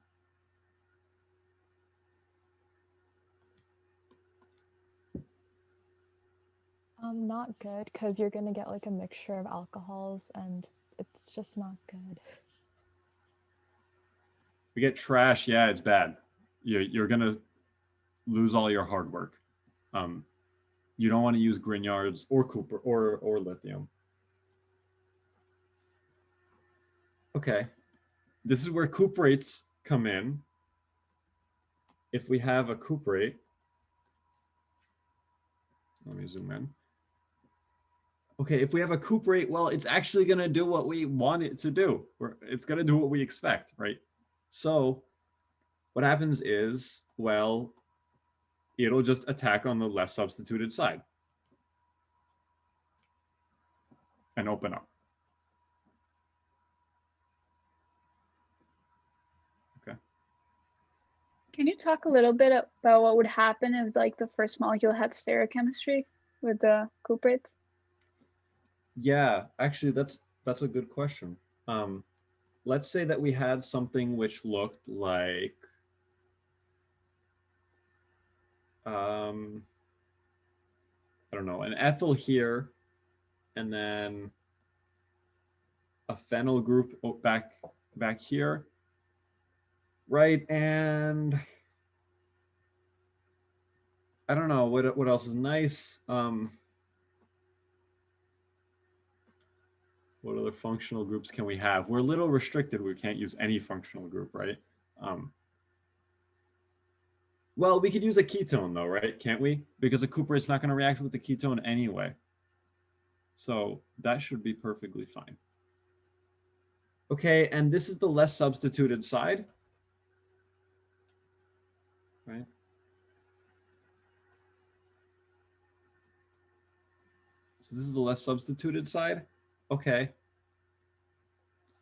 Not good, because you're gonna get like a mixture of alcohols, and it's just not good. We get trash. Yeah, it's bad. You're gonna lose all your hard work. You don't want to use Grignards or Cooper or lithium. Okay, this is where cuprates come in. If we have a cuprate, let me zoom in. Okay, if we have a cuprate, well, it's actually going to do what we want it to do. It's going to do what we expect, right? So what happens is, well, it'll just attack on the less substituted side and open up. Okay. Can you talk a little bit about what would happen if like the first molecule had stereochemistry with the cuprates? Yeah, actually, that's a good question. Let's say that we had something which looked like I don't know, an ethyl here, and then a phenyl group back here, right? And I don't know what else is nice. What other functional groups can we have? We're a little restricted. We can't use any functional group, right? Well, we could use a ketone though, right? Can't we? Because a cuprate's not going to react with the ketone anyway. So that should be perfectly fine. Okay, and this is the less substituted side, right? So this is the less substituted side. Okay.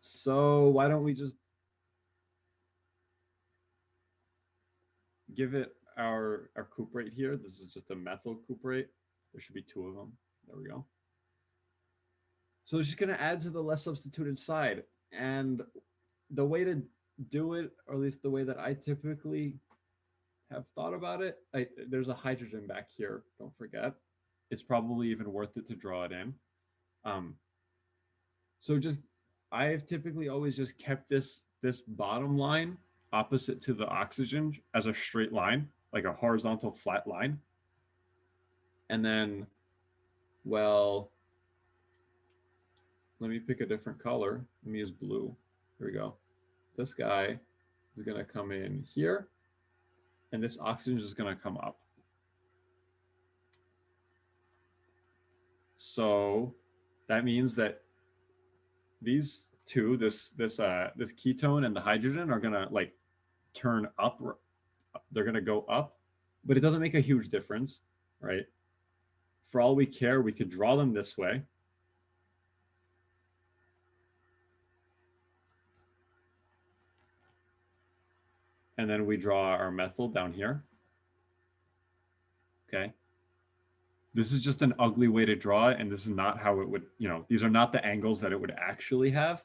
So why don't we just give it our cuprate here? This is just a methyl cuprate. There should be two of them. There we go. So it's just going to add to the less substituted side. And the way to do it, or at least the way that I typically have thought about it, there's a hydrogen back here, don't forget. It's probably even worth it to draw it in. So I've typically always just kept this bottom line opposite to the oxygen as a straight line, like a horizontal flat line. And then, well, let me pick a different color. Let me use blue. Here we go. This guy is going to come in here, and this oxygen is going to come up. So that means that these two, this ketone and the hydrogen, are going to like turn up. They're going to go up, but it doesn't make a huge difference, right? For all we care, we could draw them this way. and then we draw our methyl down here. Okay. This is just an ugly way to draw it, and this is not how it would, you know, these are not the angles that it would actually have.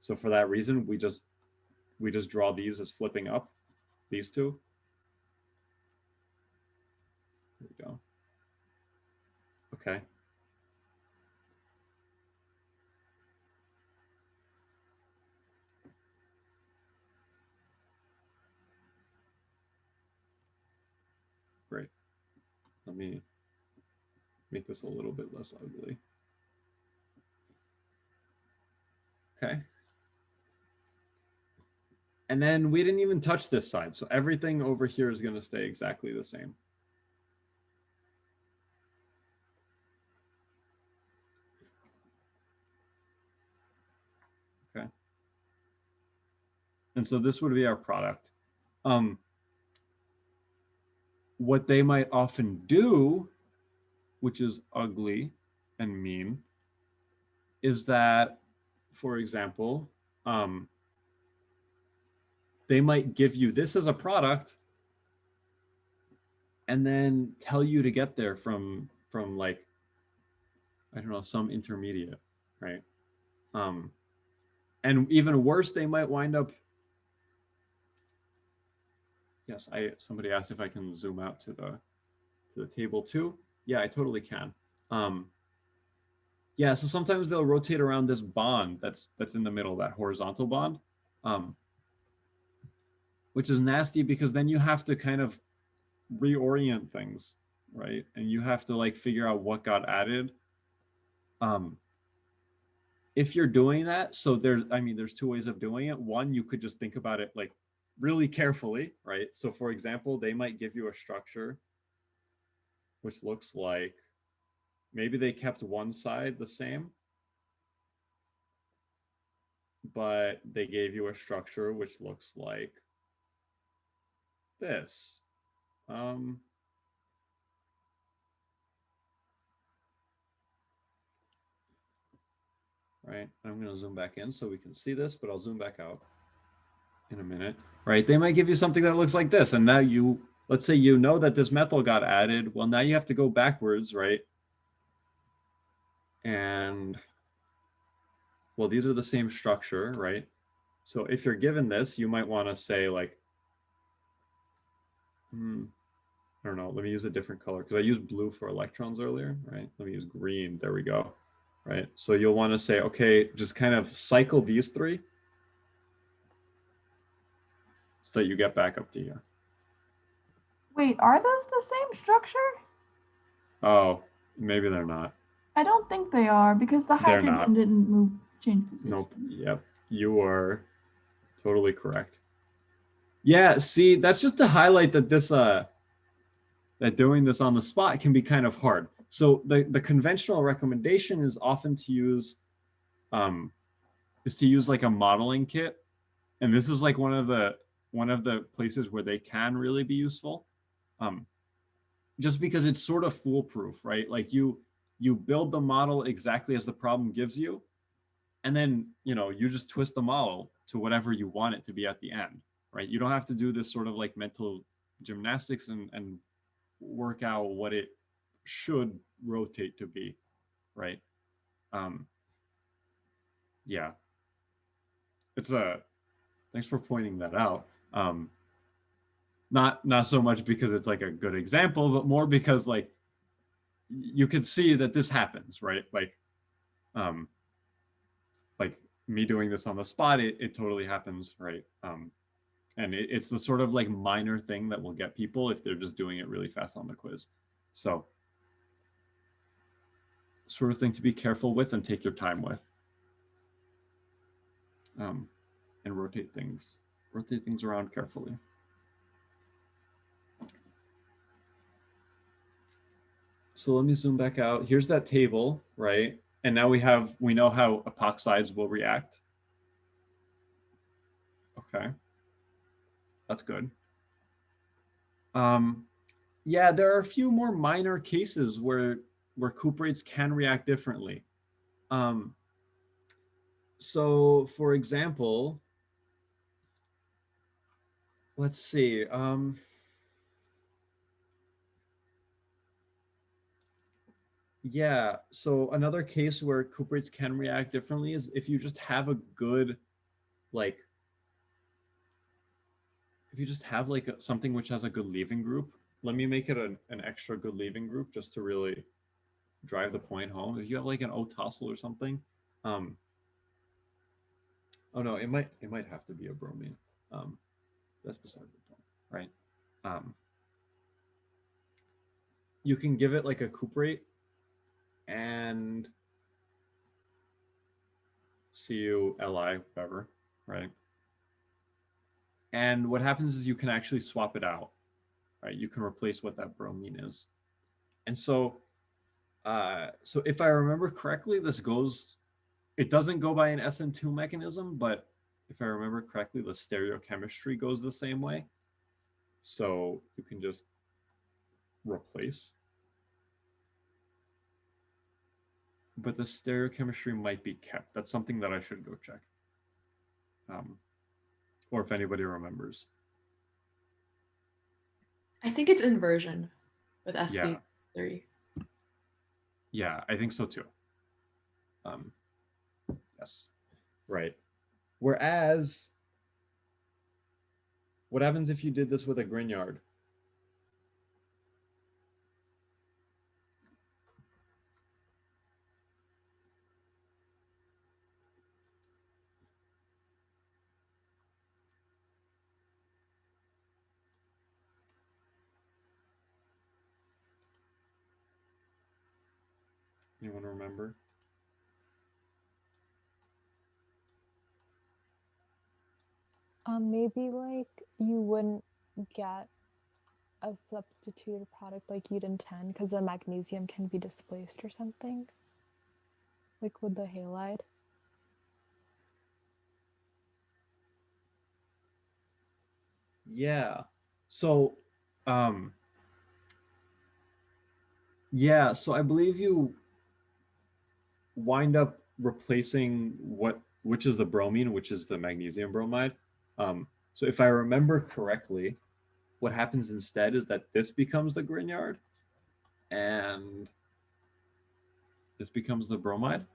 So for that reason, we just draw these as flipping up, these two. There we go. Okay. Great. Let me make this a little bit less ugly. Okay. And then we didn't even touch this side. So everything over here is going to stay exactly the same. Okay. And so this would be our product. What they might often do, which is ugly and mean, is that, for example, they might give you this as a product and then tell you to get there from like, I don't know, some intermediate, right? And even worse, they might wind up, yes, somebody asked if I can zoom out to the table too. Yeah, I totally can. Yeah, so sometimes they'll rotate around this bond that's in the middle, that horizontal bond, which is nasty because then you have to kind of reorient things, right? And you have to like figure out what got added. If you're doing that, so there's two ways of doing it. One, you could just think about it like really carefully, right? So for example, they might give you a structure which looks like maybe they kept one side the same, but they gave you a structure which looks like this. Right, I'm going to zoom back in so we can see this, but I'll zoom back out in a minute. Right, they might give you something that looks like this, and now let's say you know that this methyl got added. Well, now you have to go backwards, right? And well, these are the same structure, right? So if you're given this, you might want to say like, I don't know, let me use a different color because I used blue for electrons earlier, right? Let me use green, there we go, right? So you'll want to say, okay, just kind of cycle these three so that you get back up to here. Wait, are those the same structure? Oh, maybe they're not. I don't think they are because the hydrogen didn't change position. Nope. Yep. You are totally correct. Yeah, see, that's just to highlight that this that doing this on the spot can be kind of hard. So the conventional recommendation is often to use like a modeling kit. And this is like one of the places where they can really be useful. Just because it's sort of foolproof, right? Like you build the model exactly as the problem gives you, and then you just twist the model to whatever you want it to be at the end, right? You don't have to do this sort of like mental gymnastics and work out what it should rotate to be, right? Yeah, it's thanks for pointing that out. Not so much because it's like a good example, but more because like you could see that this happens, right? Like me doing this on the spot, it totally happens, right? And it's the sort of like minor thing that will get people if they're just doing it really fast on the quiz. So sort of thing to be careful with and take your time with. And rotate things around carefully. So let me zoom back out. Here's that table, right? And now we know how epoxides will react. Okay, that's good. Yeah, there are a few more minor cases where cuprates can react differently. So for example, let's see. Yeah, so another case where cuprates can react differently is if you just have a good, like, if you just have like something which has a good leaving group. Let me make it an extra good leaving group just to really drive the point home. If you have like an O-tosyl or something, um, oh no, it might have to be a bromine. That's beside the point, right? You can give it like a cuprate and CuLi, whatever, right? And what happens is you can actually swap it out, right? You can replace what that bromine is. And so, so if I remember correctly, it doesn't go by an SN2 mechanism, but if I remember correctly, the stereochemistry goes the same way. So you can just replace. But the stereochemistry might be kept. That's something that I should go check. Or if anybody remembers. I think it's inversion with sp3. Yeah, I think so too. Yes, right. Whereas, what happens if you did this with a Grignard? Anyone remember? Maybe like you wouldn't get a substituted product like you'd intend because the magnesium can be displaced or something. Like with the halide. Yeah. So, yeah, so I believe you wind up replacing which is the bromine, which is the magnesium bromide. So if I remember correctly, what happens instead is that this becomes the Grignard and this becomes the bromide,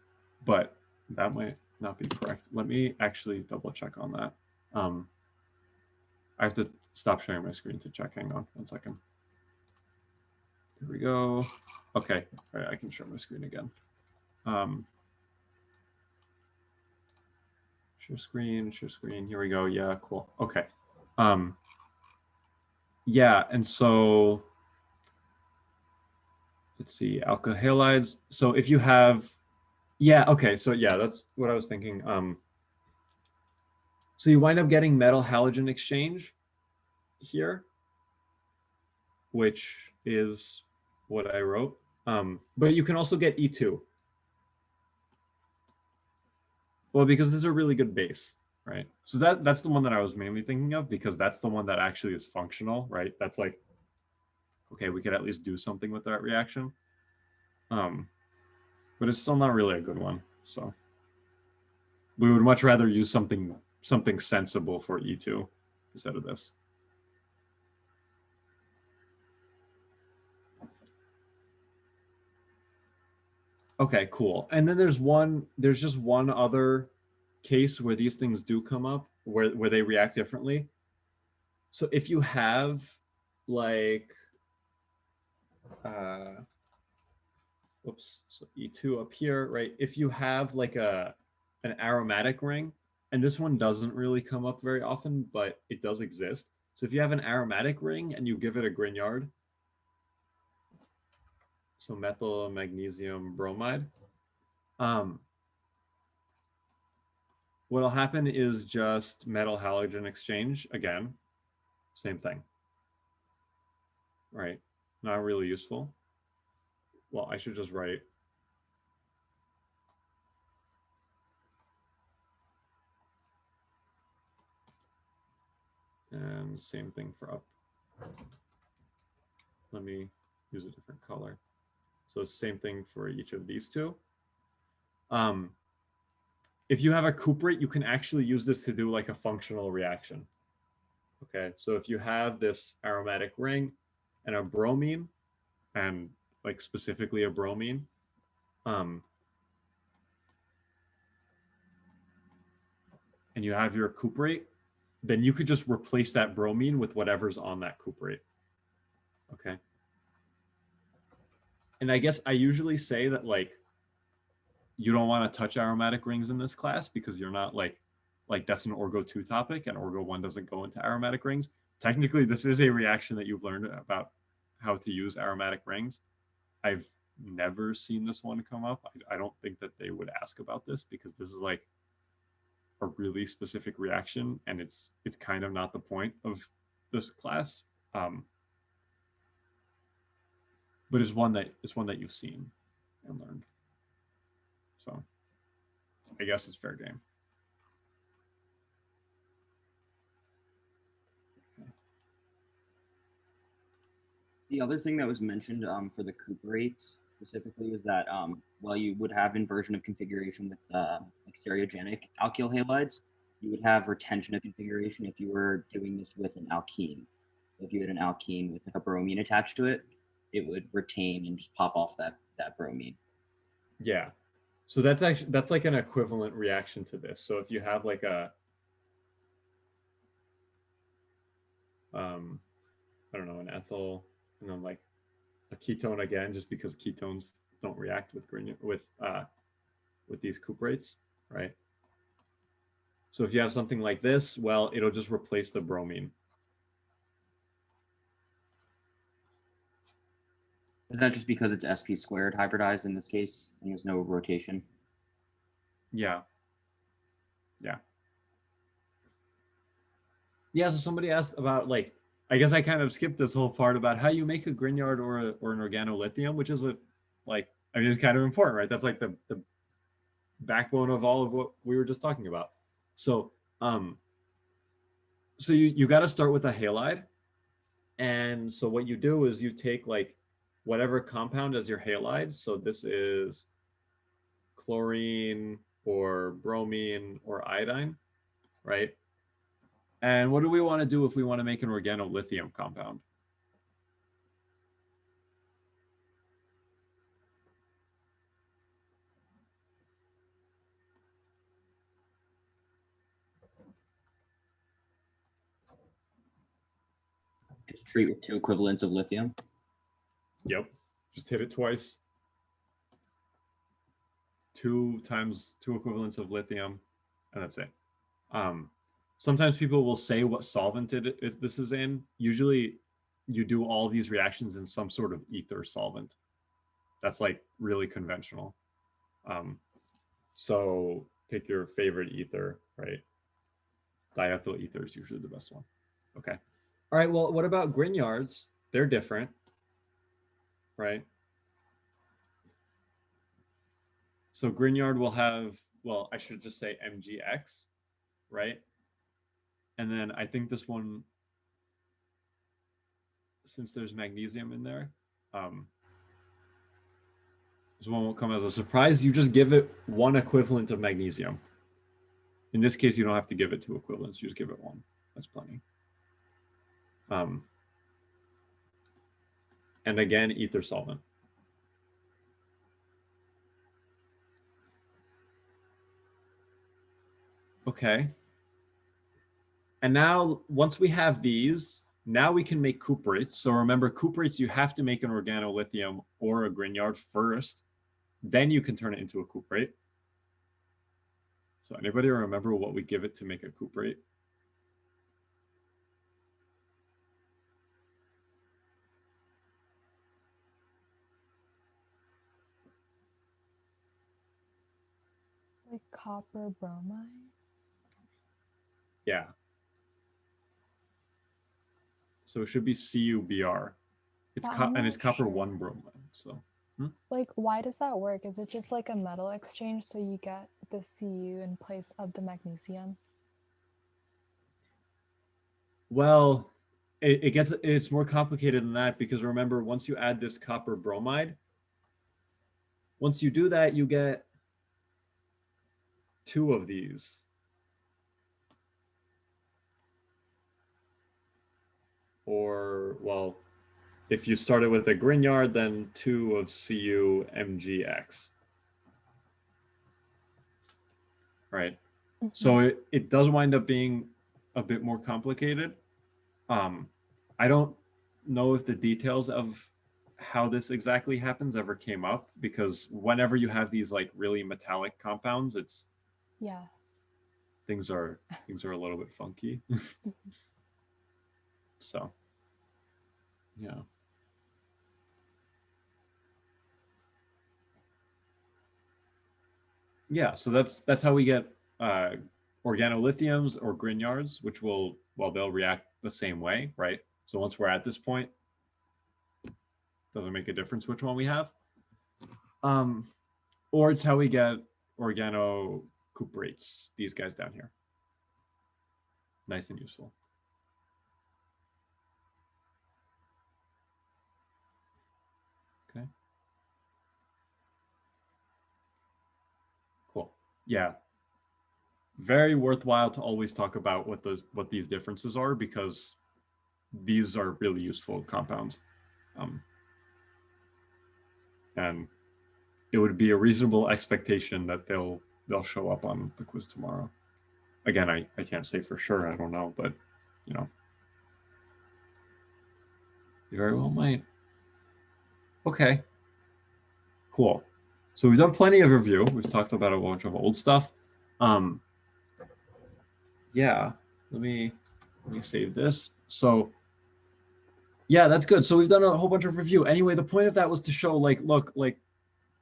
but that might not be correct. Let me actually double check on that. I have to stop sharing my screen to check. Hang on 1 second. Here we go. Okay, all right, I can share my screen again. Share screen, here we go. Yeah, cool. Okay. Yeah, and so let's see, alkyl halides. So if you have, yeah, okay, so yeah, that's what I was thinking. So you wind up getting metal halogen exchange here, which is what I wrote. But you can also get E2. Well, because this is a really good base, right? So that's the one that I was mainly thinking of because that's the one that actually is functional, right? That's like, okay, we could at least do something with that reaction. But it's still not really a good one. So we would much rather use something sensible for E2 instead of this. Okay, cool. And then there's just one other case where these things do come up where they react differently. So if you have like oops, so E2 up here, right? If you have like an aromatic ring, and this one doesn't really come up very often, but it does exist. So if you have an aromatic ring and you give it a Grignard, so methyl magnesium bromide, what'll happen is just metal halogen exchange again, same thing, right? Not really useful. Well, I should just write and same thing for up. Let me use a different color. So same thing for each of these two. If you have a cuprate, you can actually use this to do like a functional reaction. Okay, so if you have this aromatic ring and a bromine, and like specifically a bromine, and you have your cuprate, then you could just replace that bromine with whatever's on that cuprate. Okay. And I guess I usually say that like you don't want to touch aromatic rings in this class because you're not like that's an Orgo 2 topic and Orgo 1 doesn't go into aromatic rings. Technically, this is a reaction that you've learned about how to use aromatic rings. I've never seen this one come up. I don't think that they would ask about this because this is like a really specific reaction and it's kind of not the point of this class. But it's one that you've seen and learned. So I guess it's fair game. The other thing that was mentioned for the cuprates specifically is that while you would have inversion of configuration with like stereogenic alkyl halides, you would have retention of configuration if you were doing this with an alkene. If you had an alkene with like a bromine attached to it, it would retain and just pop off that bromine. Yeah. So that's like an equivalent reaction to this. So if you have like a I don't know, an ethyl and then like a ketone again, just because ketones don't react with these cuprates, right? So if you have something like this, well, it'll just replace the bromine. Is that just because it's sp squared hybridized in this case and there's no rotation? Yeah. Yeah. Yeah, so somebody asked about like, I guess I kind of skipped this whole part about how you make a Grignard or an organolithium, which is it's kind of important, right? That's like the backbone of all of what we were just talking about. So so you got to start with a halide. And so what you do is you take like whatever compound as your halide. So this is chlorine or bromine or iodine, right? And what do we want to do if we want to make an organolithium compound? Just treat with 2 equivalents of lithium. Yep. Just hit it twice. 2 times 2 equivalents of lithium, and that's it. Sometimes people will say what solvent this is in. Usually you do all these reactions in some sort of ether solvent. That's like really conventional. So pick your favorite ether, right? Diethyl ether is usually the best one. Okay. All right, well, what about Grignards? They're different, right? So Grignard will have, well, I should just say MgX, right? And then I think this one, since there's magnesium in there, this one won't come as a surprise. You just give it 1 equivalent of magnesium. In this case, you don't have to give it 2 equivalents. You just give it 1. That's plenty. And again, ether solvent. Okay. And now, once we have these, now we can make cuprates. So remember, cuprates, you have to make an organolithium or a Grignard first. Then you can turn it into a cuprate. So anybody remember what we give it to make a cuprate? Like copper bromide? Yeah. So it should be CuBr. It's copper 1 bromide. So like, why does that work? Is it just like a metal exchange so you get the Cu in place of the magnesium? Well, it's more complicated than that because remember, once you add this copper bromide, once you do that, you get 2 of these. or, well, if you started with a Grignard, then 2 of CuMgX. Right. So it does wind up being a bit more complicated. I don't know if the details of how this exactly happens ever came up, because whenever you have these like really metallic compounds, it's things are a little bit funky. So yeah. Yeah, so that's how we get organolithiums or Grignards, which will, well, they'll react the same way, right? So once we're at this point, doesn't make a difference which one we have. Or it's how we get organocuprates, these guys down here. Nice and useful. Okay. Cool. Yeah. Very worthwhile to always talk about what these differences are, because these are really useful compounds. And it would be a reasonable expectation that they'll show up on the quiz tomorrow. Again, I can't say for sure. I don't know, but you know, they very well might. Okay. Cool. So we've done plenty of review. We've talked about a bunch of old stuff. Yeah. Let me save this. So yeah, that's good. So we've done a whole bunch of review. Anyway, the point of that was to show, like, look, like,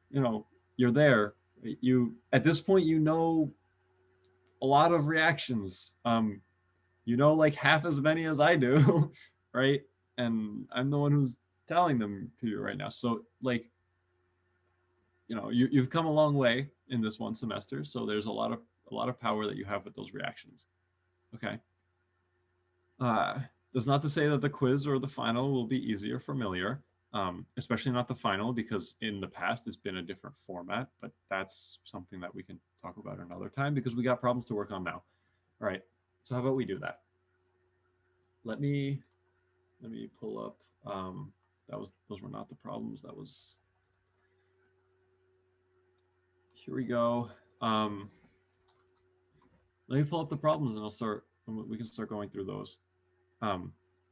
you know, you're there. You, at this point, you know a lot of reactions. You know, like half as many as I do, right? And I'm the one who's telling them to you right now. So like, you know, you've come a long way in this one semester. So there's a lot of power that you have with those reactions. Okay. That's not to say that the quiz or the final will be easy or familiar, especially not the final, because in the past it's been a different format, but that's something that we can talk about another time, because we got problems to work on now. All right, so how about we do that? Let me pull up, those were not the problems, that was, here we go. Let me pull up the problems and we can start going through those.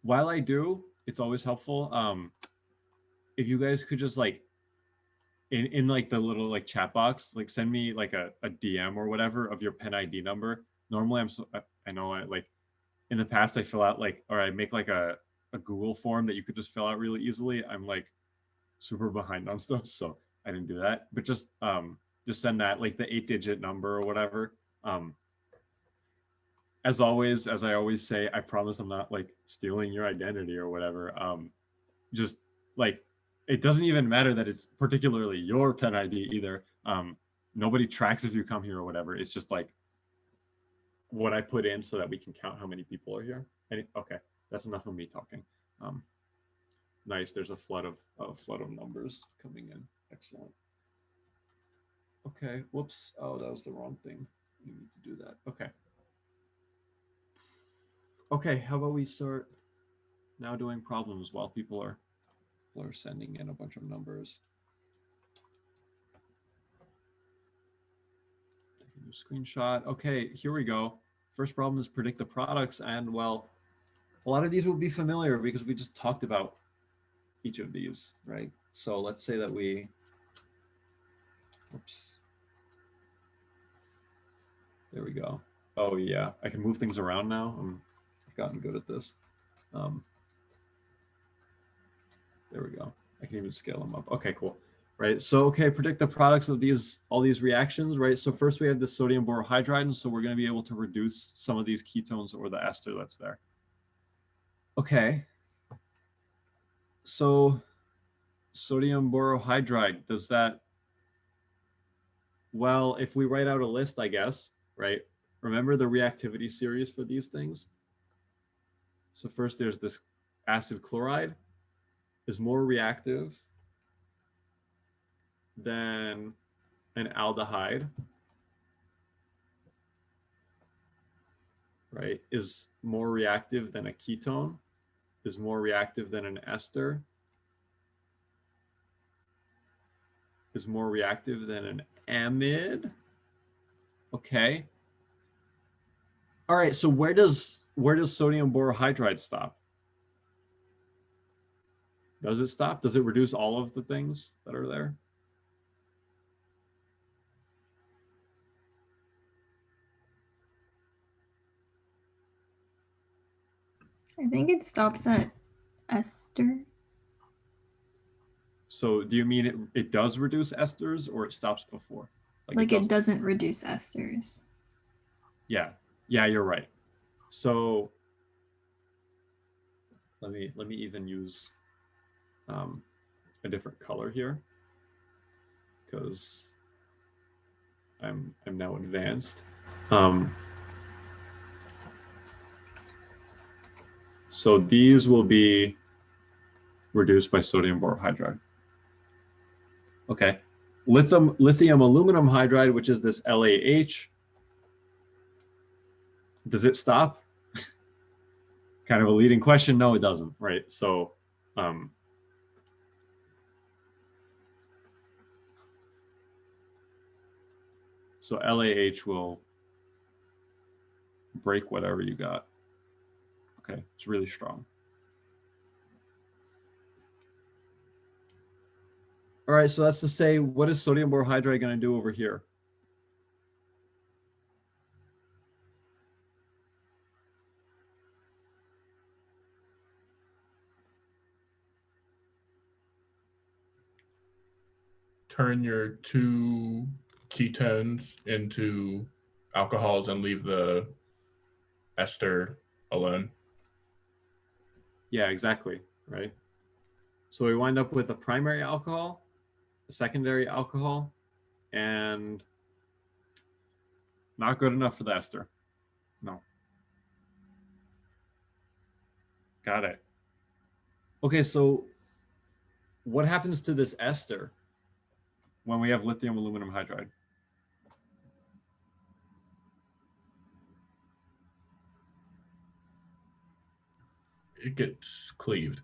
While I do, it's always helpful if you guys could just like in like the little like chat box, like send me like a DM or whatever of your pen ID number. Normally I know I like in the past I fill out like, or I make like a Google form that you could just fill out really easily. I'm like super behind on stuff, so I didn't do that. But just send that, like the 8-digit number or whatever. As always, as I always say, I promise I'm not like stealing your identity or whatever. Just like, it doesn't even matter that it's particularly your pen ID either. Nobody tracks if you come here or whatever. It's just like what I put in so that we can count how many people are here. Okay, that's enough of me talking. Nice. There's a flood of numbers coming in. Excellent. Okay. Whoops. Oh, that was the wrong thing. You need to do that. Okay. Okay. How about we start now doing problems while people are sending in a bunch of numbers. Taking a screenshot. Okay, here we go. First problem is predict the products, and well, a lot of these will be familiar because we just talked about each of these, right? So let's say that we, oops. There we go. Oh yeah, I can move things around now. I've gotten good at this. There we go. I can even scale them up. Okay, cool. Right. So, okay, predict the products of all these reactions, right? So first we have the sodium borohydride, and so we're going to be able to reduce some of these ketones or the ester that's there. Okay. So sodium borohydride, does that, well, if we write out a list, I guess, right? Remember the reactivity series for these things? So first there's this acid chloride is more reactive than an aldehyde, right, is more reactive than a ketone, is more reactive than an ester is more reactive than an amide. Okay. All right, so where does sodium borohydride stop? Does it stop? Does it reduce all of the things that are there? I think it stops at ester. So do you mean it does reduce esters or it stops before? Like it doesn't reduce esters. Yeah. Yeah, you're right. So let me even use a different color here because I'm now advanced. So these will be reduced by sodium borohydride. Okay. Lithium aluminum hydride, which is this LAH, does it stop? Kind of a leading question. No, it doesn't, right? So so LAH will break whatever you got. Okay, it's really strong. All right, so that's to say, what is sodium borohydride going to do over here? Turn your two ketones into alcohols and leave the ester alone. Yeah, exactly, right? So we wind up with a primary alcohol, a secondary alcohol, and not good enough for the ester. No. Got it. Okay, so what happens to this ester when we have lithium aluminum hydride? It gets cleaved.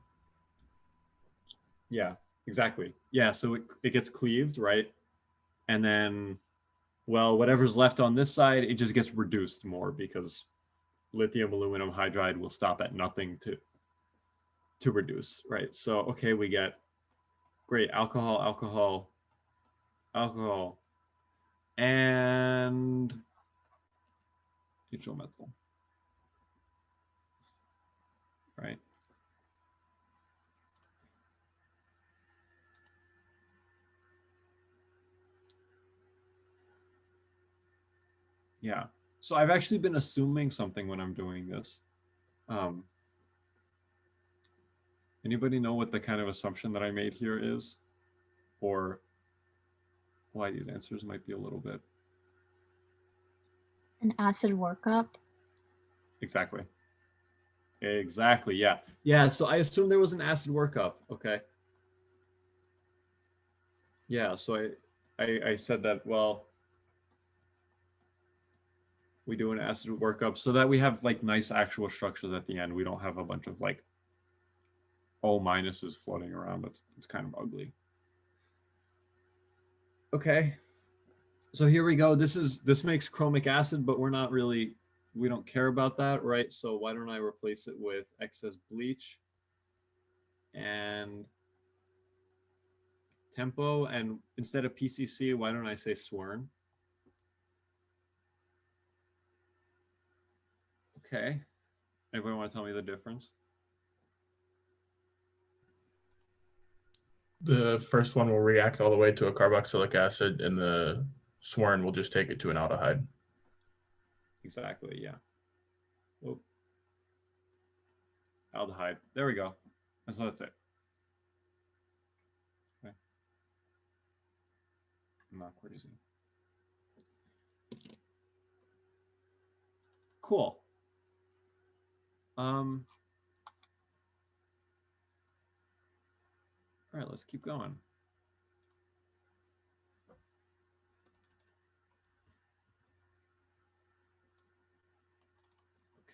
Yeah, exactly. Yeah, so it gets cleaved, right? And then, well, whatever's left on this side, it just gets reduced more because lithium aluminum hydride will stop at nothing to reduce, right? So, okay, we get great alcohol, alcohol, alcohol, and butyl methyl, right? Yeah. So I've actually been assuming something when I'm doing this. Anybody know what the kind of assumption that I made here is? Or why these answers might be a little bit. An acid workup. Exactly. Exactly. Yeah. Yeah. So I assumed there was an acid workup. Okay. Yeah. So I said that, well, we do an acid workup so that we have like nice actual structures at the end. We don't have a bunch of like O minuses floating around. It's kind of ugly. Okay. So here we go. This makes chromic acid, but we don't care about that, right? So why don't I replace it with excess bleach and tempo, and instead of PCC, why don't I say Swern? Okay. Anybody want to tell me the difference? The first one will react all the way to a carboxylic acid, and the Swern will just take it to an aldehyde. Exactly, yeah. Oh. Aldehyde. There we go. So that's it. Okay. I'm not crazy. Cool. All right, let's keep going.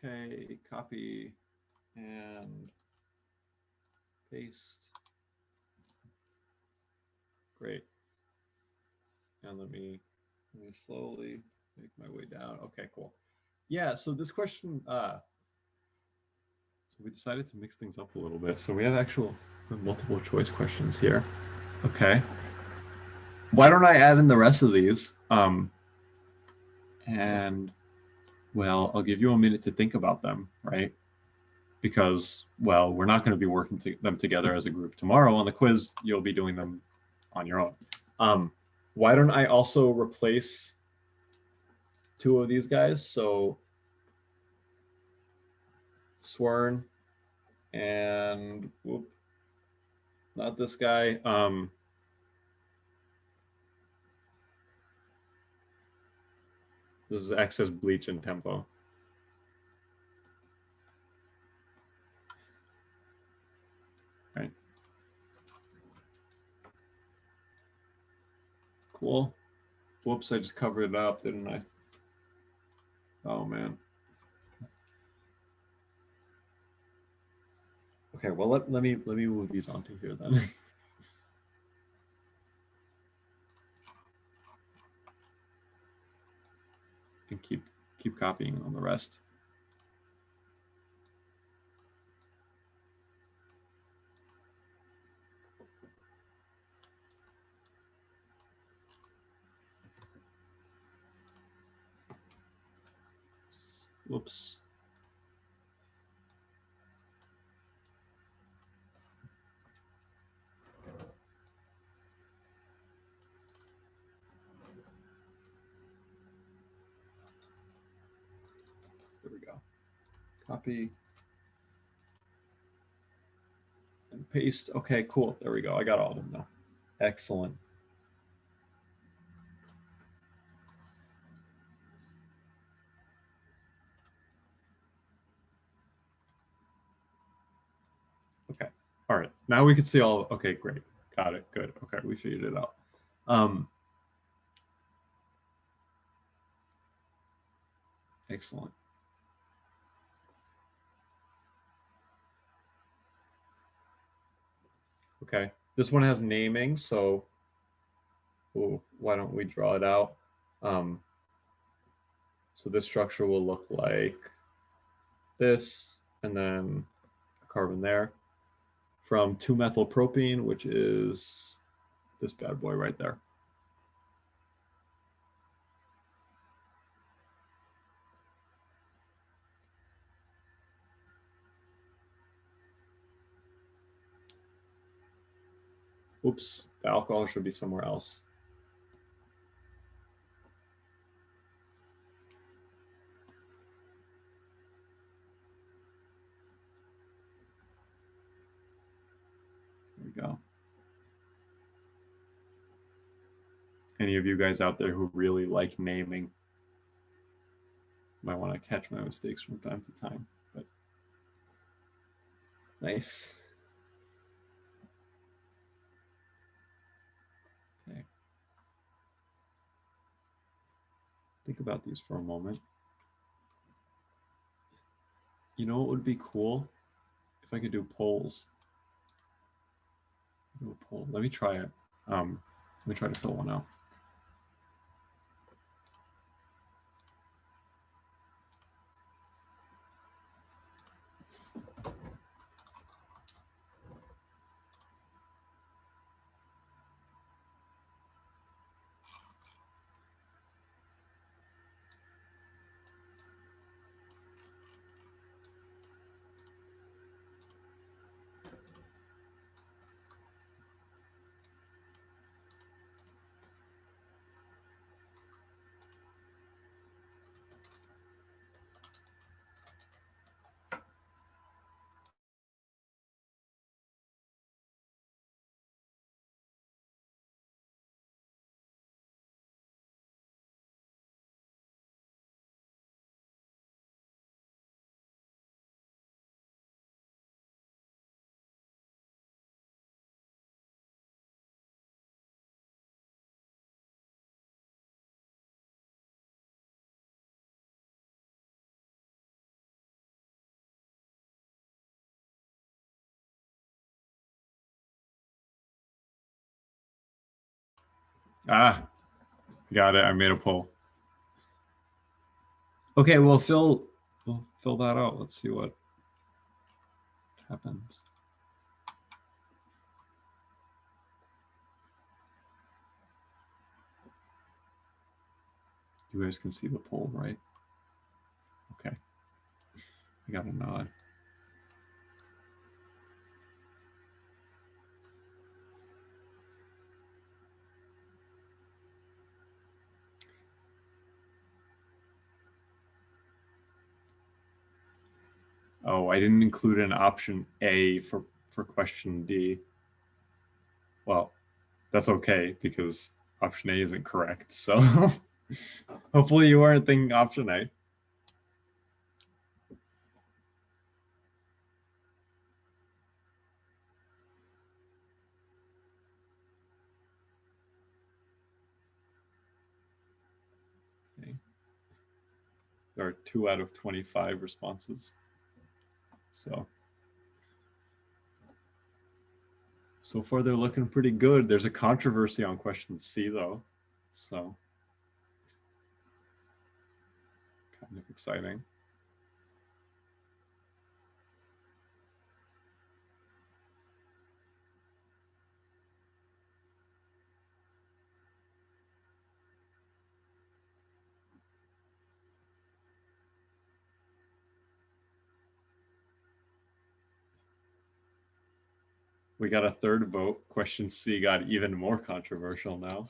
Okay, copy and Paste. Great. And let me slowly make my way down. Okay, cool. Yeah, so this question, so we decided to mix things up a little bit. So we have multiple choice questions here. Okay. Why don't I add in the rest of these? And well, I'll give you a minute to think about them, right? Because, well, we're not going to be working them together as a group tomorrow on the quiz. You'll be doing them on your own. Why don't I also replace two of these guys? So Swern and whoop, not this guy. This is excess bleach and tempo. Right. Cool. Whoops, I just covered it up, didn't I? Oh man. Okay, well let me move these onto here then. And keep copying on the rest. Whoops. There we go. Copy and paste. Okay, cool. There we go. I got all of them now. Excellent. Okay. All right. Now we can see all. Okay, great. Got it. Good. Okay, we figured it out. Excellent. Okay. This one has naming, so why don't we draw it out? So this structure will look like this, and then a carbon there from 2-methylpropene, which is this bad boy right there. Oops, the alcohol should be somewhere else. There we go. Any of you guys out there who really like naming might want to catch my mistakes from time to time, but nice. Okay. Think about these for a moment. You know what would be cool? If I could do polls. Do a poll. Let me try it. Let me try to fill one out. Ah, got it. I made a poll. Okay, we'll fill that out. Let's see what happens. You guys can see the poll, right? Okay. I got a nod. Oh, I didn't include an option A for question D. Well, that's okay because option A isn't correct. So hopefully you weren't thinking option A. Okay. There are 2 out of 25 responses. So far they're looking pretty good. There's a controversy on question C though. So kind of exciting. We got a third vote. Question C got even more controversial now.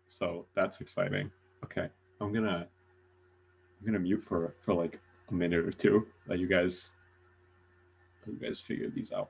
So that's exciting. Okay, I'm gonna mute for like a minute or two. Let you guys figure these out.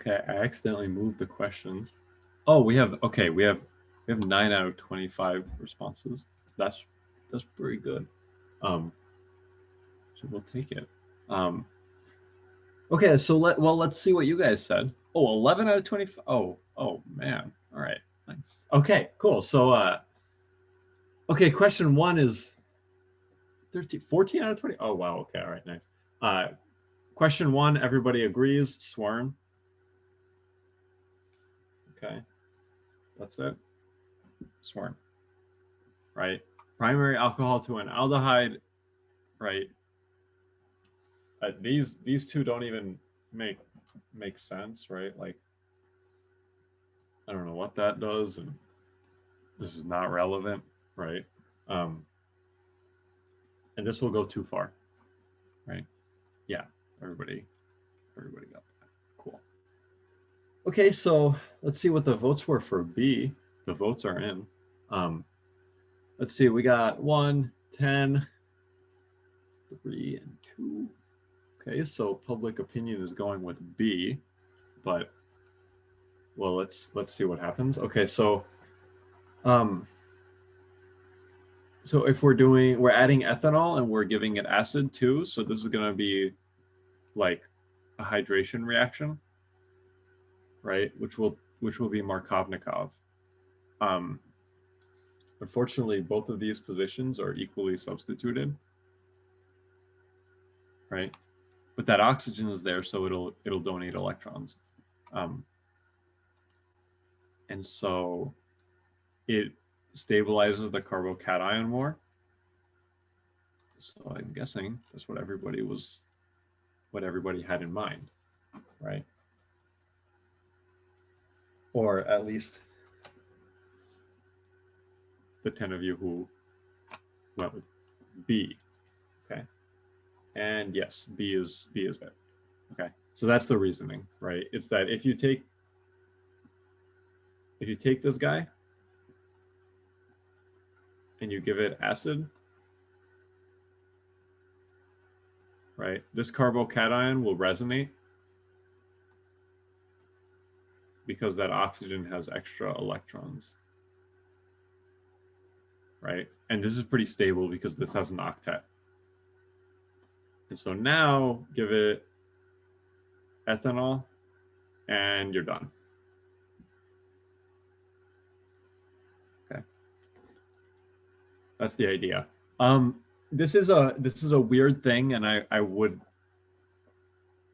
Okay, I accidentally moved the questions. Oh, we have 9 out of 25 responses. That's pretty good. So we'll take it. Okay, so let's see what you guys said. Oh, 11 out of 25. Oh man. All right. Nice. Okay, cool. So okay, question 1 is 14 out of 20. Oh wow. Okay, all right, nice. Question 1, everybody agrees, Swern. Okay. That's it. Swern. Right? primary alcohol to an aldehyde, right? These two don't even make sense, right? Like, I don't know what that does, and this is not relevant, right? And this will go too far, right? Yeah, everybody got that. Cool. Okay, so let's see what the votes were for B. The votes are in. Let's see, we got 1, 10, 3, and 2. Okay, so public opinion is going with B, but well, let's see what happens. Okay, so so if we're adding ethanol and we're giving it acid too, so this is going to be like a hydration reaction, right? Which will be Markovnikov. Unfortunately, both of these positions are equally substituted, right? But that oxygen is there, so it'll donate electrons, and so it stabilizes the carbocation more. So I'm guessing that's what everybody had in mind, right? Or at least the 10 of you who went with B. Okay. And yes, B is it. Okay. So that's the reasoning, right? It's that if you take this guy and you give it acid, right? This carbocation will resonate because that oxygen has extra electrons, right? And this is pretty stable because this has an octet. And so now give it ethanol and you're done. Okay. That's the idea. This is a weird thing, and I would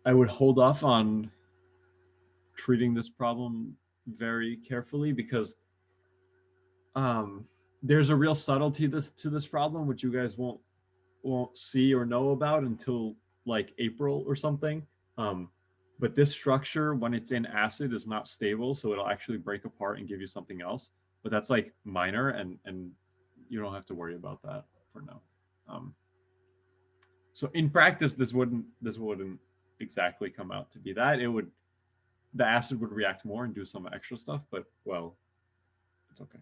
hold off on treating this problem very carefully because there's a real subtlety to this problem which you guys won't see or know about until like April or something. But this structure, when it's in acid, is not stable, so it'll actually break apart and give you something else. But that's like minor, and you don't have to worry about that for now. So in practice, this wouldn't exactly come out to be that. The acid would react more and do some extra stuff, but well, it's okay.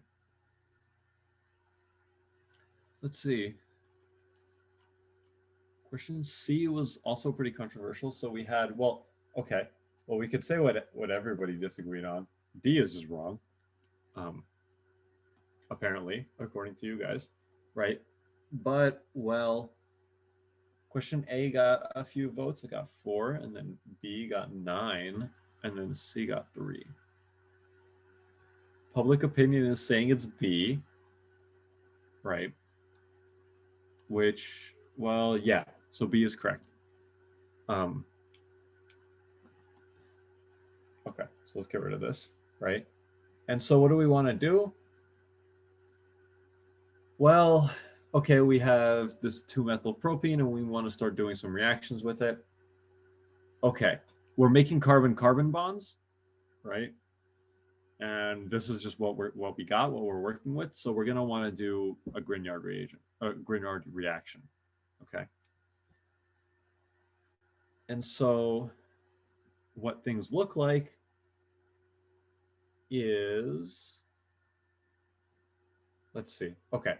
Let's see. Question C was also pretty controversial. So we had, well, okay. Well, we could say what everybody disagreed on. D is just wrong. Apparently, according to you guys, right? But, well, question A got a few votes. It got 4, and then B got 9, and then C got 3. Public opinion is saying it's B, right? Which, well, yeah. So B is correct. Okay, so let's get rid of this, right? And so what do we want to do? Well, okay, we have this 2-methylpropene and we want to start doing some reactions with it. Okay, we're making carbon-carbon bonds, right? And this is just what we're working with. So we're going to want to do a Grignard reaction. Okay. And so what things look like is, let's see. Okay.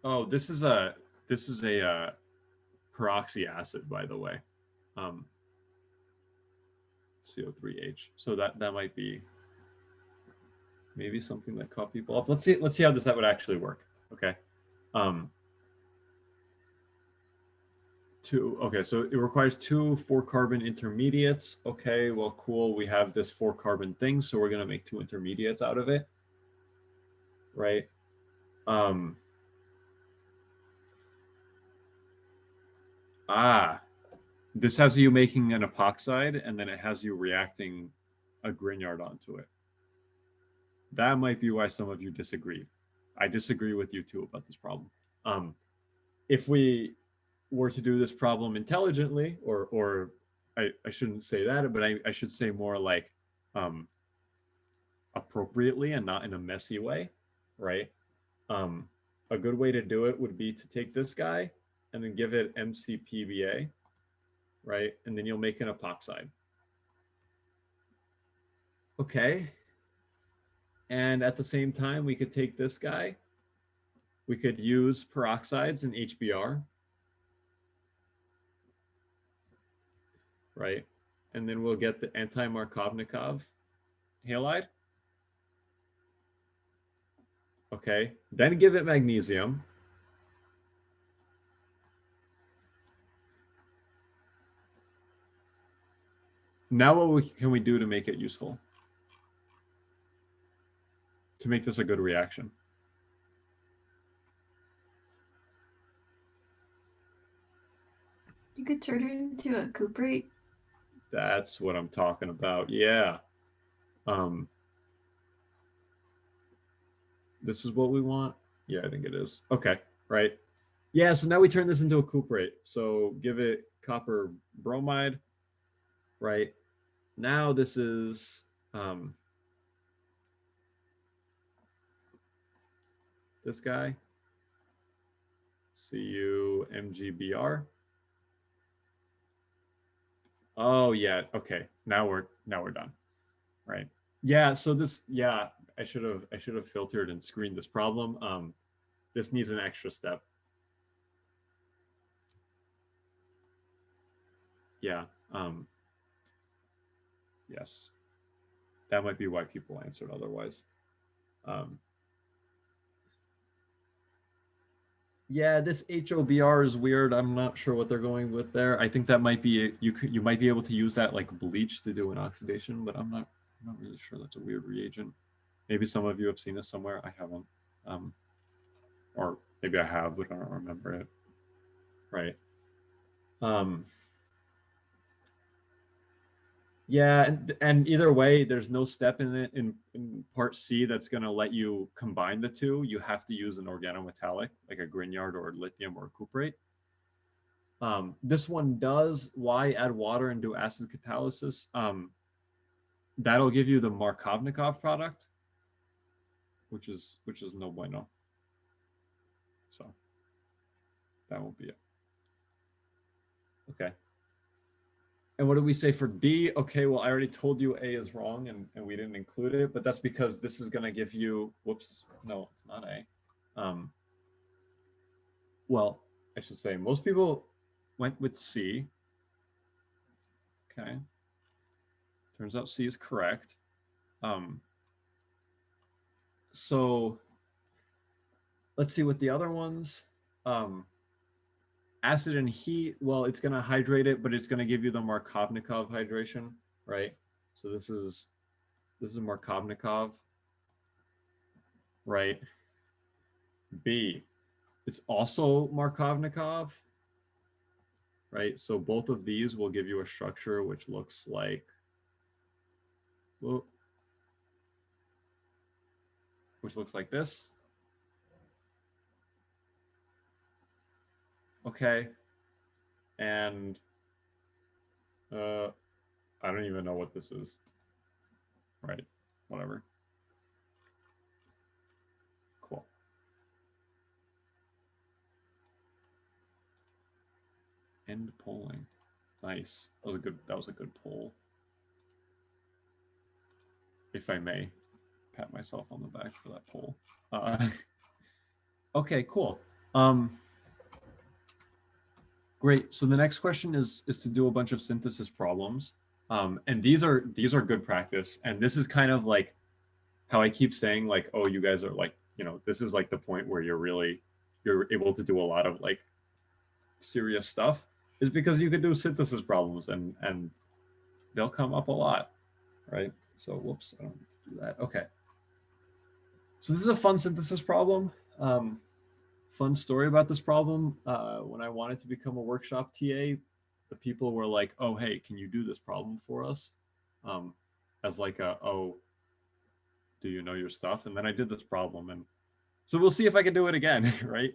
Oh, this is a peroxy acid, by the way. CO3H. So that might be maybe something that caught people up. Let's see how that would actually work. Okay. Okay, so it requires 2 4-carbon intermediates. Okay, well, cool. We have this 4-carbon thing, so we're gonna make 2 intermediates out of it, right? This has you making an epoxide, and then it has you reacting a Grignard onto it. that might be why some of you disagree. I disagree with you too about this problem. If we were to do this problem intelligently, or I shouldn't say that, but I should say more like appropriately and not in a messy way, right? A good way to do it would be to take this guy and then give it MCPBA, right? And then you'll make an epoxide. Okay. And at the same time, we could take this guy. We could use peroxides in HBr, right? And then we'll get the anti-Markovnikov halide. Okay. Then give it magnesium. Now what can we do to make it useful? To make this a good reaction? You could turn it into a cuprate. That's what I'm talking about. Yeah. This is what we want. Yeah, I think it is. Okay, right. Yeah, so now we turn this into a cuprate. So give it copper bromide, right? Now this is this guy, CuMgBr. Oh yeah, okay. Now we're done, right? Yeah. So this, yeah, I should have filtered and screened this problem. This needs an extra step. Yeah. Yes. That might be why people answered otherwise. Yeah, this HOBR is weird. I'm not sure what they're going with there. I think that might be you might be able to use that like bleach to do an oxidation, but I'm not really sure. That's a weird reagent. Maybe some of you have seen this somewhere. I haven't. Or maybe I have, but I don't remember it. Right. Yeah, and either way, there's no step in it in part C that's going to let you combine the two. You have to use an organometallic, like a Grignard or lithium or cuprate. This one does. Why add water and do acid catalysis? That'll give you the Markovnikov product, which is no bueno. So that won't be it. Okay. And what did we say for D? Okay, well, I already told you A is wrong and we didn't include it, but that's because this is going to give you, whoops, no, it's not A. Well, I should say most people went with C. Okay. Turns out C is correct. So let's see what the other ones. Acid and heat, well, it's going to hydrate it, but it's going to give you the Markovnikov hydration, right? So this is Markovnikov, right? B, it's also Markovnikov, right? So both of these will give you a structure which looks like, this. Okay. And I don't even know what this is. Right. Whatever. Cool. End polling. Nice. That was a good poll. If I may pat myself on the back for that poll. Okay, cool. Great. So the next question is to do a bunch of synthesis problems. And these are good practice. And this is kind of like how I keep saying, like, oh, you guys are like, this is like the point where you're able to do a lot of like serious stuff, is because you can do synthesis problems and they'll come up a lot, right? So whoops, I don't need to do that. Okay. So this is a fun synthesis problem. Fun story about this problem. When I wanted to become a workshop TA, the people were like, oh, hey, can you do this problem for us? As like do you know your stuff? And then I did this problem, and so we'll see if I can do it again, right?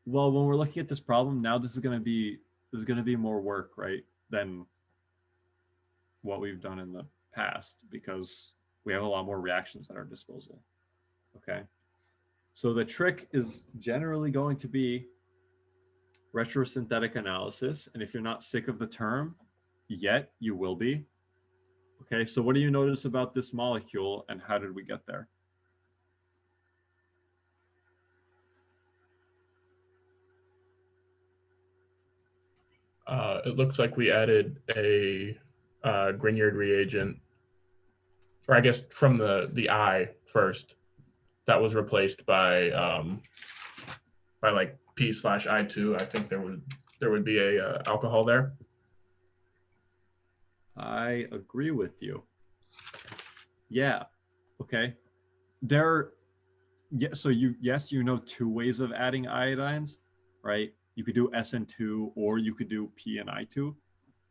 Well, when we're looking at this problem now, this is going to be more work, right, than what we've done in the past, because we have a lot more reactions at our disposal. Okay, so the trick is generally going to be retrosynthetic analysis, and if you're not sick of the term yet, you will be. Okay, so what do you notice about this molecule, and how did we get there? It looks like we added a Grignard reagent, or I guess from the I first, that was replaced by like P/I2. I think there would be a alcohol there. I agree with you. Yeah. Okay. Yeah. So you know two ways of adding iodines, right? You could do SN2 or you could do P and I2.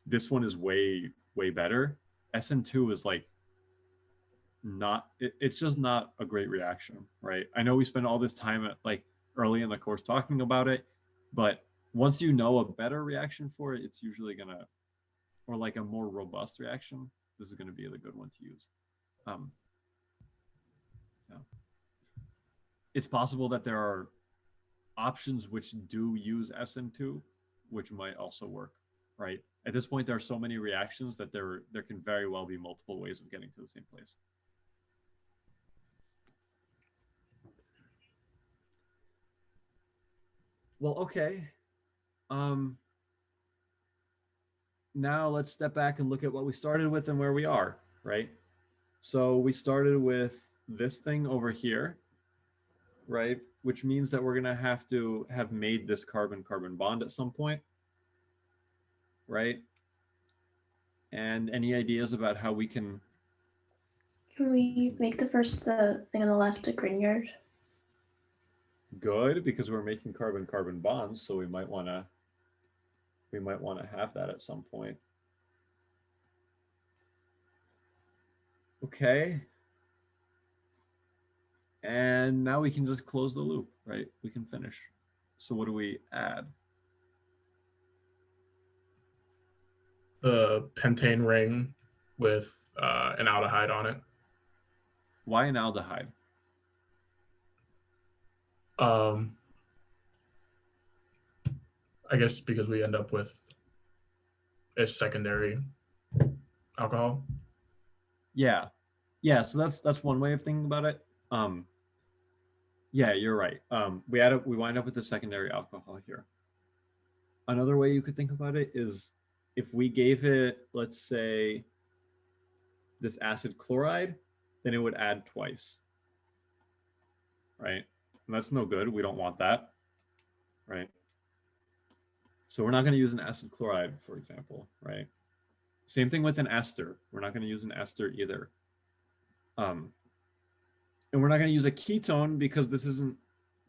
This one is way better. SN2 is like it's just not a great reaction, right? I know we spent all this time at like early in the course talking about it, but once you know a better reaction for it, it's usually gonna, or like a more robust reaction, this is gonna be the good one to use. Yeah. It's possible that there are options which do use SN2, which might also work, right? At this point, there are so many reactions that there can very well be multiple ways of getting to the same place. Well, okay. Now let's step back and look at what we started with and where we are, right? So we started with this thing over here, right? Which means that we're gonna have to have made this carbon-carbon bond at some point, right? And any ideas about how we can... Can we make the thing on the left a Grignard? Good, because we're making carbon-carbon bonds, so we might want to have that at some point. Okay. And now we can just close the loop, right? We can finish. So what do we add? The pentane ring with an aldehyde on it. Why an aldehyde? I guess because we end up with a secondary alcohol. Yeah. So that's one way of thinking about it. Yeah, you're right. We wind up with a secondary alcohol here. Another way you could think about it is if we gave it, let's say, this acid chloride, then it would add twice, right? And that's no good. We don't want that, right? So we're not going to use an acid chloride, for example, right? Same thing with an ester. We're not going to use an ester either. And we're not going to use a ketone because this isn't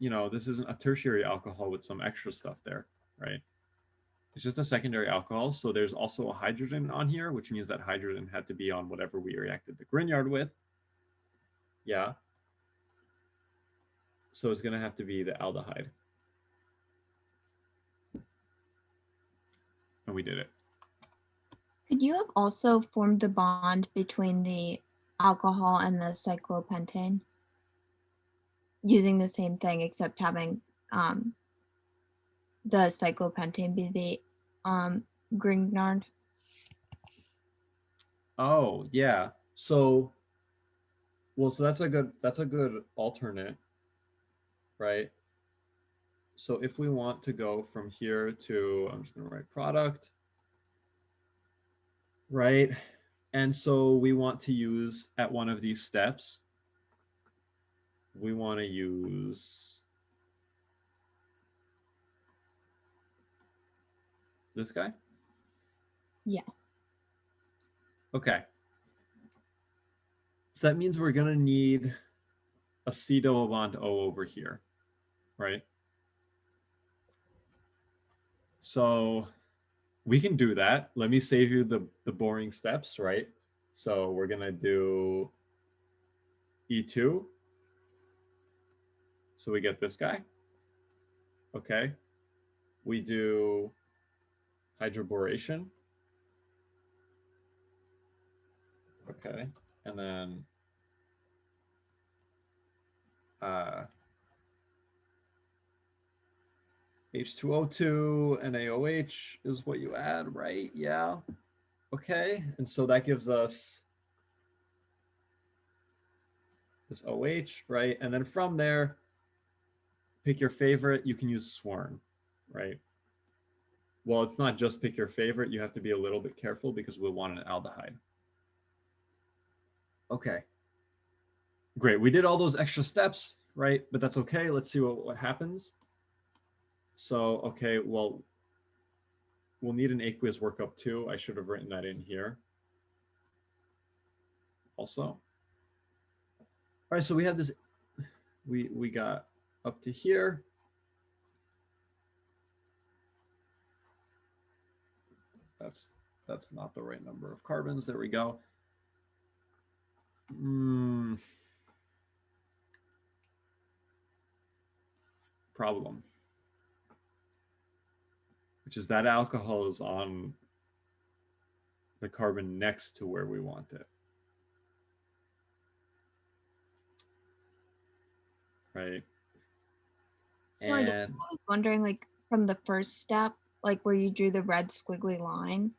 a tertiary alcohol with some extra stuff there, right? It's just a secondary alcohol. So there's also a hydrogen on here, which means that hydrogen had to be on whatever we reacted the Grignard with. Yeah. So it's going to have to be the aldehyde. And we did it. Could you have also formed the bond between the alcohol and the cyclopentane using the same thing, except having the cyclopentane be the Grignard? Oh yeah. So that's a good alternate, right? So if we want to go from here to, I'm just going to write product, right? And so we want to use at one of these steps, we want to use this guy? Yeah. Okay. So that means we're going to need a C double bond O over here, right? So we can do that. Let me save you the boring steps, right? So we're gonna do E2. So we get this guy. Okay. We do hydroboration. Okay. And then H2O2 and NaOH is what you add, right? Yeah. Okay. And so that gives us this OH, right? And then from there, pick your favorite. You can use Swern, right? Well, it's not just pick your favorite. You have to be a little bit careful because we'll want an aldehyde. Okay. Great. We did all those extra steps, right? But that's okay. Let's see what happens. So, okay, well, we'll need an aqueous workup too. I should have written that in here also. All right, so we have this, we got up to here. That's not the right number of carbons. There we go. Problem, which is that alcohol is on the carbon next to where we want it. Right. So I guess I was wondering, like, from the first step, like where you drew the red squiggly line,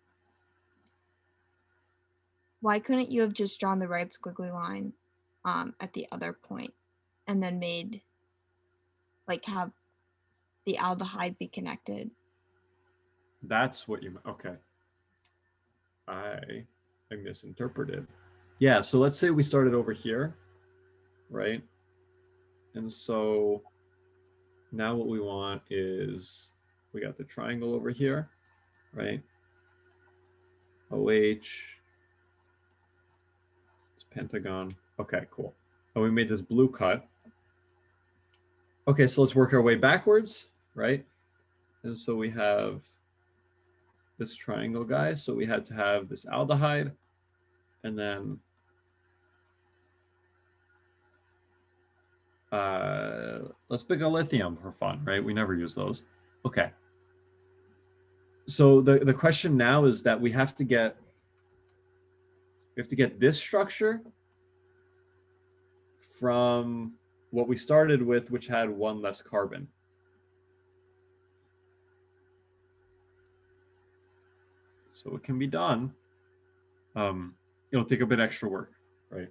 why couldn't you have just drawn the red squiggly line at the other point and then made, like, have the aldehyde be connected? That's what you, okay. I misinterpreted. Yeah, so let's say we started over here, right? And so now what we want is, we got the triangle over here, right? OH, it's pentagon. Okay, cool. And we made this blue cut. Okay, so let's work our way backwards, right? And so we have this triangle, guys. So we had to have this aldehyde, and then let's pick a lithium for fun, right? We never use those. Okay. So the question now is that we have to get this structure from what we started with, which had one less carbon. So it can be done. It'll take a bit extra work, right?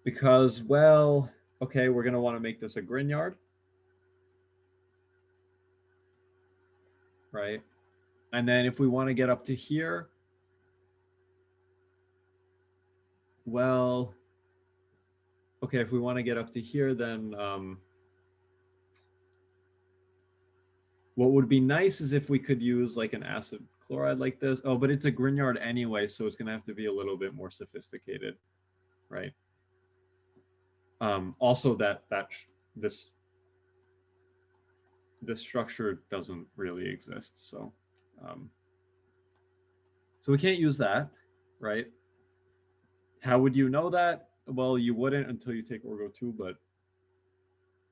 Because, well, okay, we're gonna want to make this a Grignard, right? And then if we want to get up to here, well, okay, if we want to get up to here, then what would be nice is if we could use like an acid chloride like this. Oh, but it's a Grignard anyway, so it's gonna have to be a little bit more sophisticated, right? Also, this structure doesn't really exist, so so we can't use that, right? How would you know that? Well, you wouldn't until you take Orgo 2, but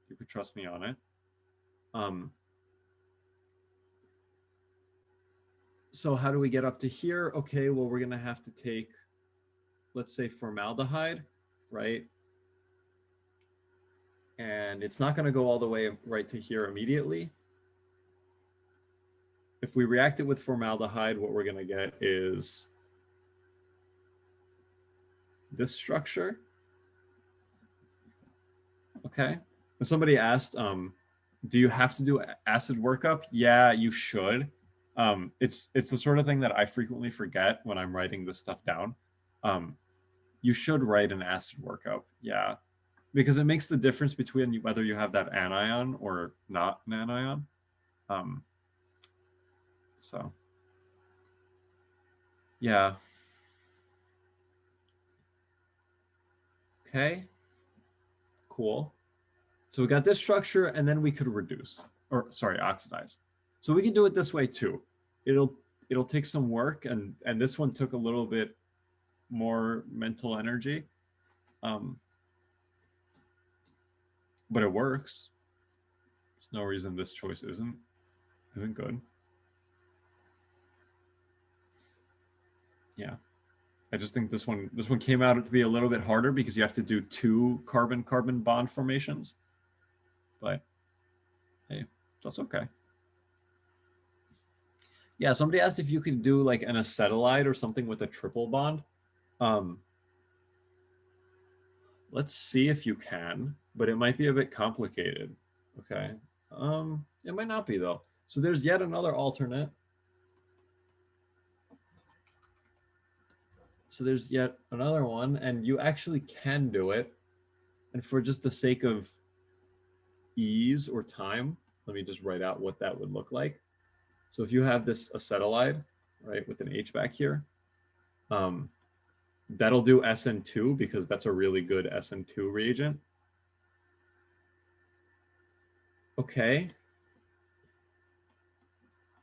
you could trust me on it. So how do we get up to here? Okay, well, we're gonna have to take, let's say, formaldehyde, right? And it's not gonna go all the way right to here immediately. If we react it with formaldehyde, what we're gonna get is this structure. Okay. And somebody asked, do you have to do acid workup? Yeah, you should. It's the sort of thing that I frequently forget when I'm writing this stuff down. You should write an acid workup, yeah, because it makes the difference between whether you have that anion or not an anion. So, yeah. Okay, cool. So we got this structure, and then we could reduce, or sorry, oxidize. So we can do it this way too. It'll take some work, and this one took a little bit more mental energy. But it works. There's no reason this choice isn't good. Yeah. I just think this one came out to be a little bit harder because you have to do 2 carbon-carbon bond formations. But hey, that's okay. Yeah, somebody asked if you could do like an acetylide or something with a triple bond. Let's see if you can, but it might be a bit complicated. Okay. It might not be though. So there's yet another alternate. So there's yet another one, and you actually can do it. And for just the sake of ease or time, let me just write out what that would look like. So if you have this acetylide, right, with an H back here, that'll do SN2 because that's a really good SN2 reagent. Okay.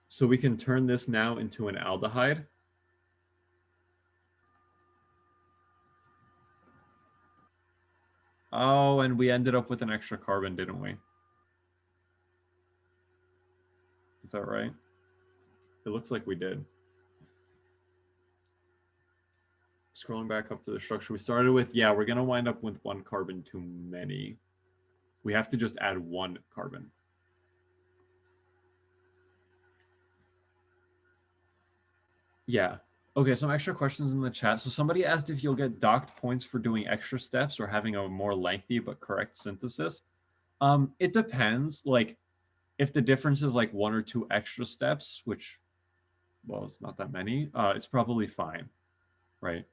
So we can turn this now into an aldehyde. Oh, and we ended up with an extra carbon, didn't we? Is that right? It looks like we did. Scrolling back up to the structure we started with, yeah, we're going to wind up with 1 carbon too many. We have to just add 1 carbon. Yeah. Okay, some extra questions in the chat. So somebody asked if you'll get docked points for doing extra steps or having a more lengthy but correct synthesis. It depends. Like, if the difference is like 1 or 2 extra steps, which, well, it's not that many, it's probably fine, right?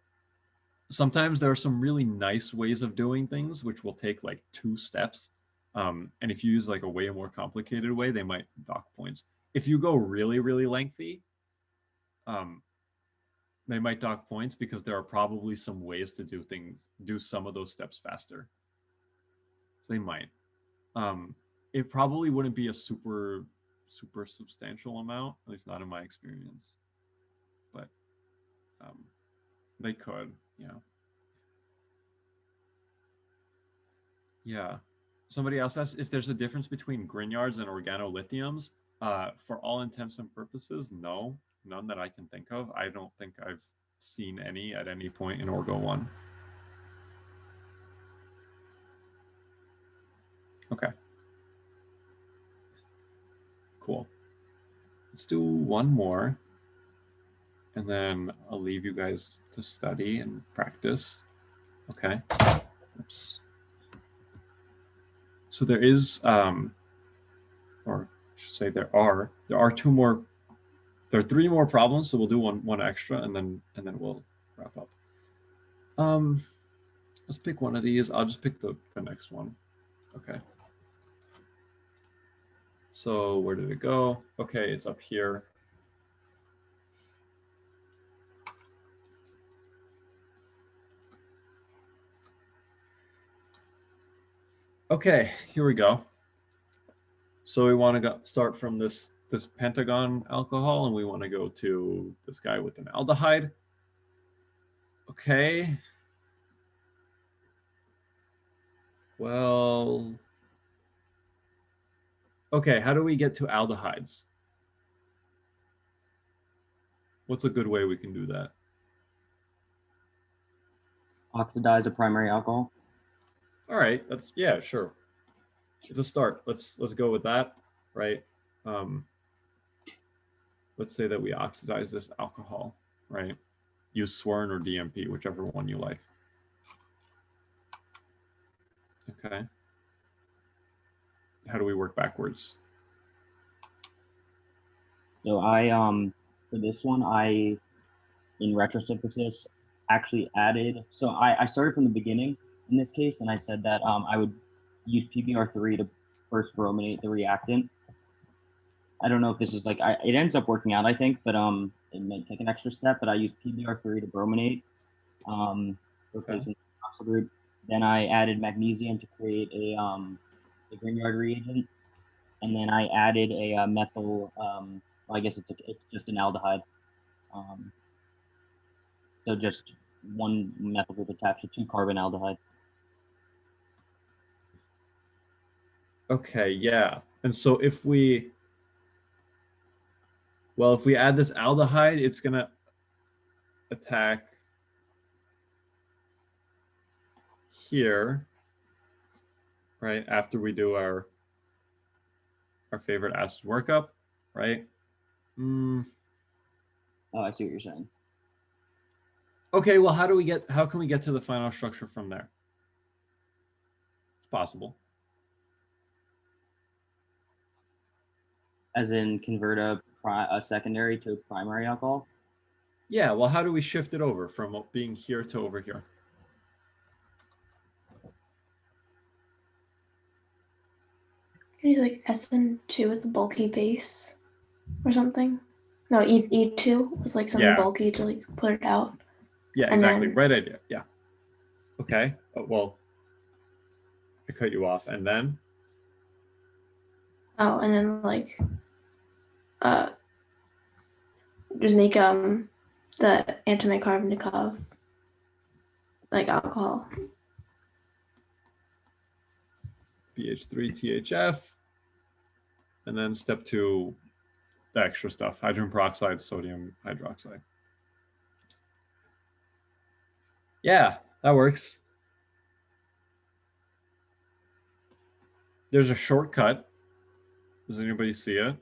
Sometimes there are some really nice ways of doing things, which will take like 2 steps. And if you use like a way more complicated way, they might dock points. If you go really, really lengthy, they might dock points because there are probably some ways to do some of those steps faster. So they might. It probably wouldn't be a super substantial amount, at least not in my experience. But they could, yeah. Yeah. Somebody else asked if there's a difference between Grignards and organolithiums. For all intents and purposes, no, none that I can think of. I don't think I've seen any at any point in Orgo 1. Okay. Cool. Let's do one more, and then I'll leave you guys to study and practice. Okay. Oops. So there is, or I should say there are 2 more. There are 3 more problems, so we'll do one extra, and then we'll wrap up. Let's pick one of these. I'll just pick the next one. Okay. So where did it go? Okay, it's up here. Okay, here we go. So we want to start from this pentagon alcohol, and we want to go to this guy with an aldehyde. Okay. Well, okay, how do we get to aldehydes? What's a good way we can do that? Oxidize a primary alcohol. All right, that's, yeah, sure. It's a start. Let's go with that, right? Let's say that we oxidize this alcohol, right? Use Swern or DMP, whichever one you like. Okay. How do we work backwards? So for this one, in retrosynthesis, actually added, so I started from the beginning in this case, and I said that I would use PBr3 to first brominate the reactant. I don't know if this is like, it ends up working out, I think, but it might take an extra step, but I use PBr3 to brominate, replacing the oxyl group. Then I added magnesium to create a Grignard reagent. And then I added a methyl, well, I guess it's just an aldehyde. So just one methyl group attached to 2-carbon aldehyde. Okay, yeah. And so if we add this aldehyde, it's going to attack here, right? After we do our favorite acid workup, right? Oh, I see what you're saying. Okay, well, how can we get to the final structure from there? It's possible. As in convert a secondary to a primary alcohol? Yeah, well, how do we shift it over from being here to over here? Use like SN2 with a bulky base or something. No, E2 was like something bulky to like put it out. Yeah, And exactly. then- Right idea. Yeah. Okay. Well, I cut you off, and then? Oh, and then like just make the antimicarbonic of like alcohol. BH3 THF, and then step 2, the extra stuff: hydrogen peroxide, sodium hydroxide. Yeah, that works. There's a shortcut. Does anybody see it?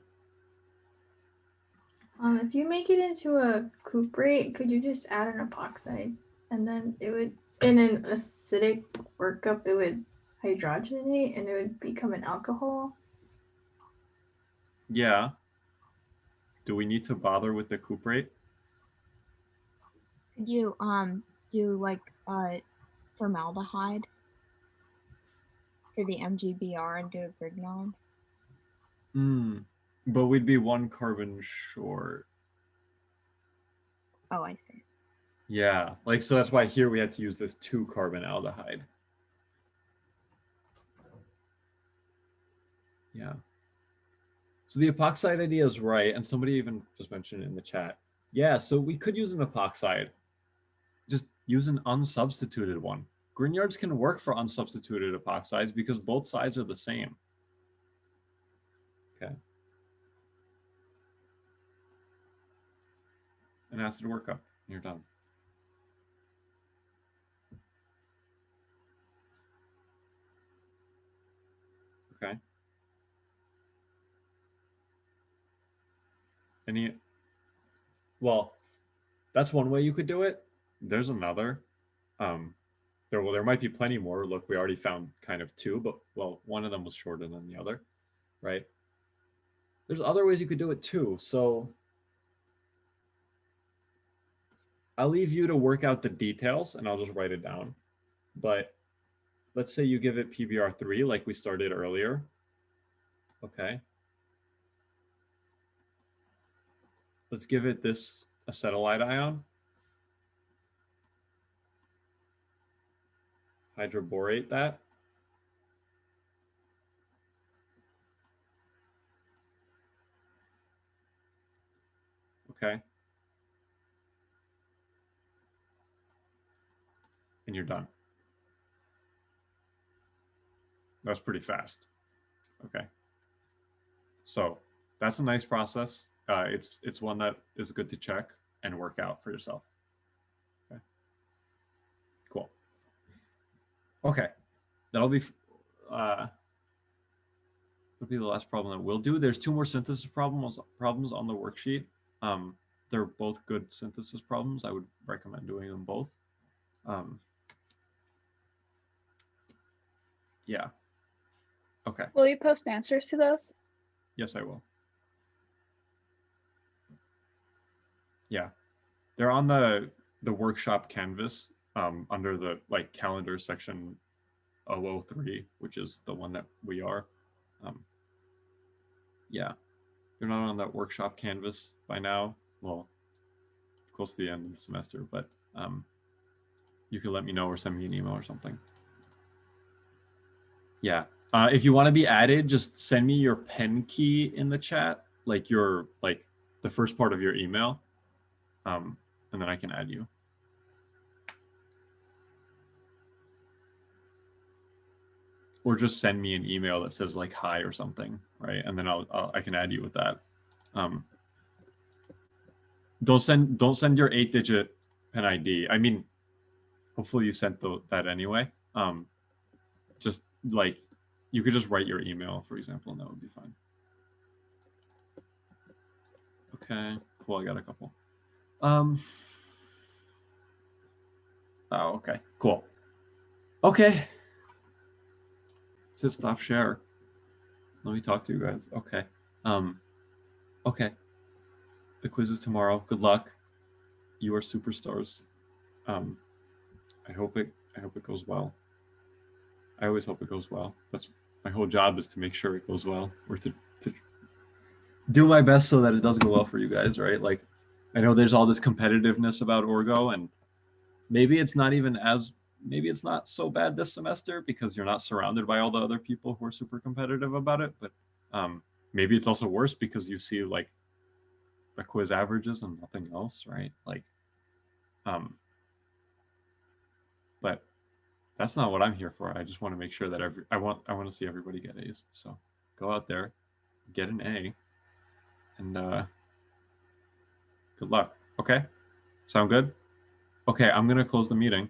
If you make it into a cuprate, could you just add an epoxide, and then it would, in an acidic workup, it would hydrogenate and it would become an alcohol? Yeah. Do we need to bother with the cuprate? Could you do like formaldehyde for the MGBR and do a Grignard? But we'd be 1 carbon short. Oh, I see. Yeah, like, so that's why here we had to use this 2-carbon aldehyde. Yeah. So the epoxide idea is right, and somebody even just mentioned it in the chat. Yeah, so we could use an epoxide. Just use an unsubstituted one. Grignards can work for unsubstituted epoxides because both sides are the same. Okay. An acid workup, and you're done. Okay. Well, that's one way you could do it. There's another. There might be plenty more. Look, we already found kind of 2, but well, one of them was shorter than the other, right? There's other ways you could do it too. So I'll leave you to work out the details and I'll just write it down. But let's say you give it PBr3 like we started earlier. Okay. Let's give it this acetylide ion. Hydroborate that. Okay. And you're done. That's pretty fast. Okay. So that's a nice process. It's one that is good to check and work out for yourself. Okay. Cool. Okay. That'll be the last problem that we'll do. There's 2 more synthesis problems on the worksheet. They're both good synthesis problems. I would recommend doing them both. Yeah. Okay. Will you post answers to those? Yes, I will. Yeah. They're on the workshop canvas under the like calendar section 003, which is the one that we are. Yeah. They're not on that workshop canvas by now. Well, close to the end of the semester, but you can let me know or send me an email or something. Yeah. If you want to be added, just send me your pen key in the chat, like the first part of your email, and then I can add you. or just send me an email that says like hi or something, right? And then I can add you with that. Don't send your 8-digit PIN ID. I mean, hopefully you sent that anyway. Just like you could just write your email, for example, and that would be fine. Okay, cool. I got a couple. Oh, okay, cool. Okay. So stop share. Let me talk to you guys. Okay. Okay. The quiz is tomorrow. Good luck. You are superstars. I hope it goes well. I always hope it goes well. That's my whole job, is to make sure it goes well, or to do my best so that it does go well for you guys, right? Like, I know there's all this competitiveness about Orgo, and maybe it's not so bad this semester because you're not surrounded by all the other people who are super competitive about it. But maybe it's also worse because you see like the quiz averages and nothing else, right? Like, but that's not what I'm here for. I just want to make sure that I want to see everybody get A's. So go out there, get an A, and good luck. Okay, sound good? Okay, I'm gonna close the meeting.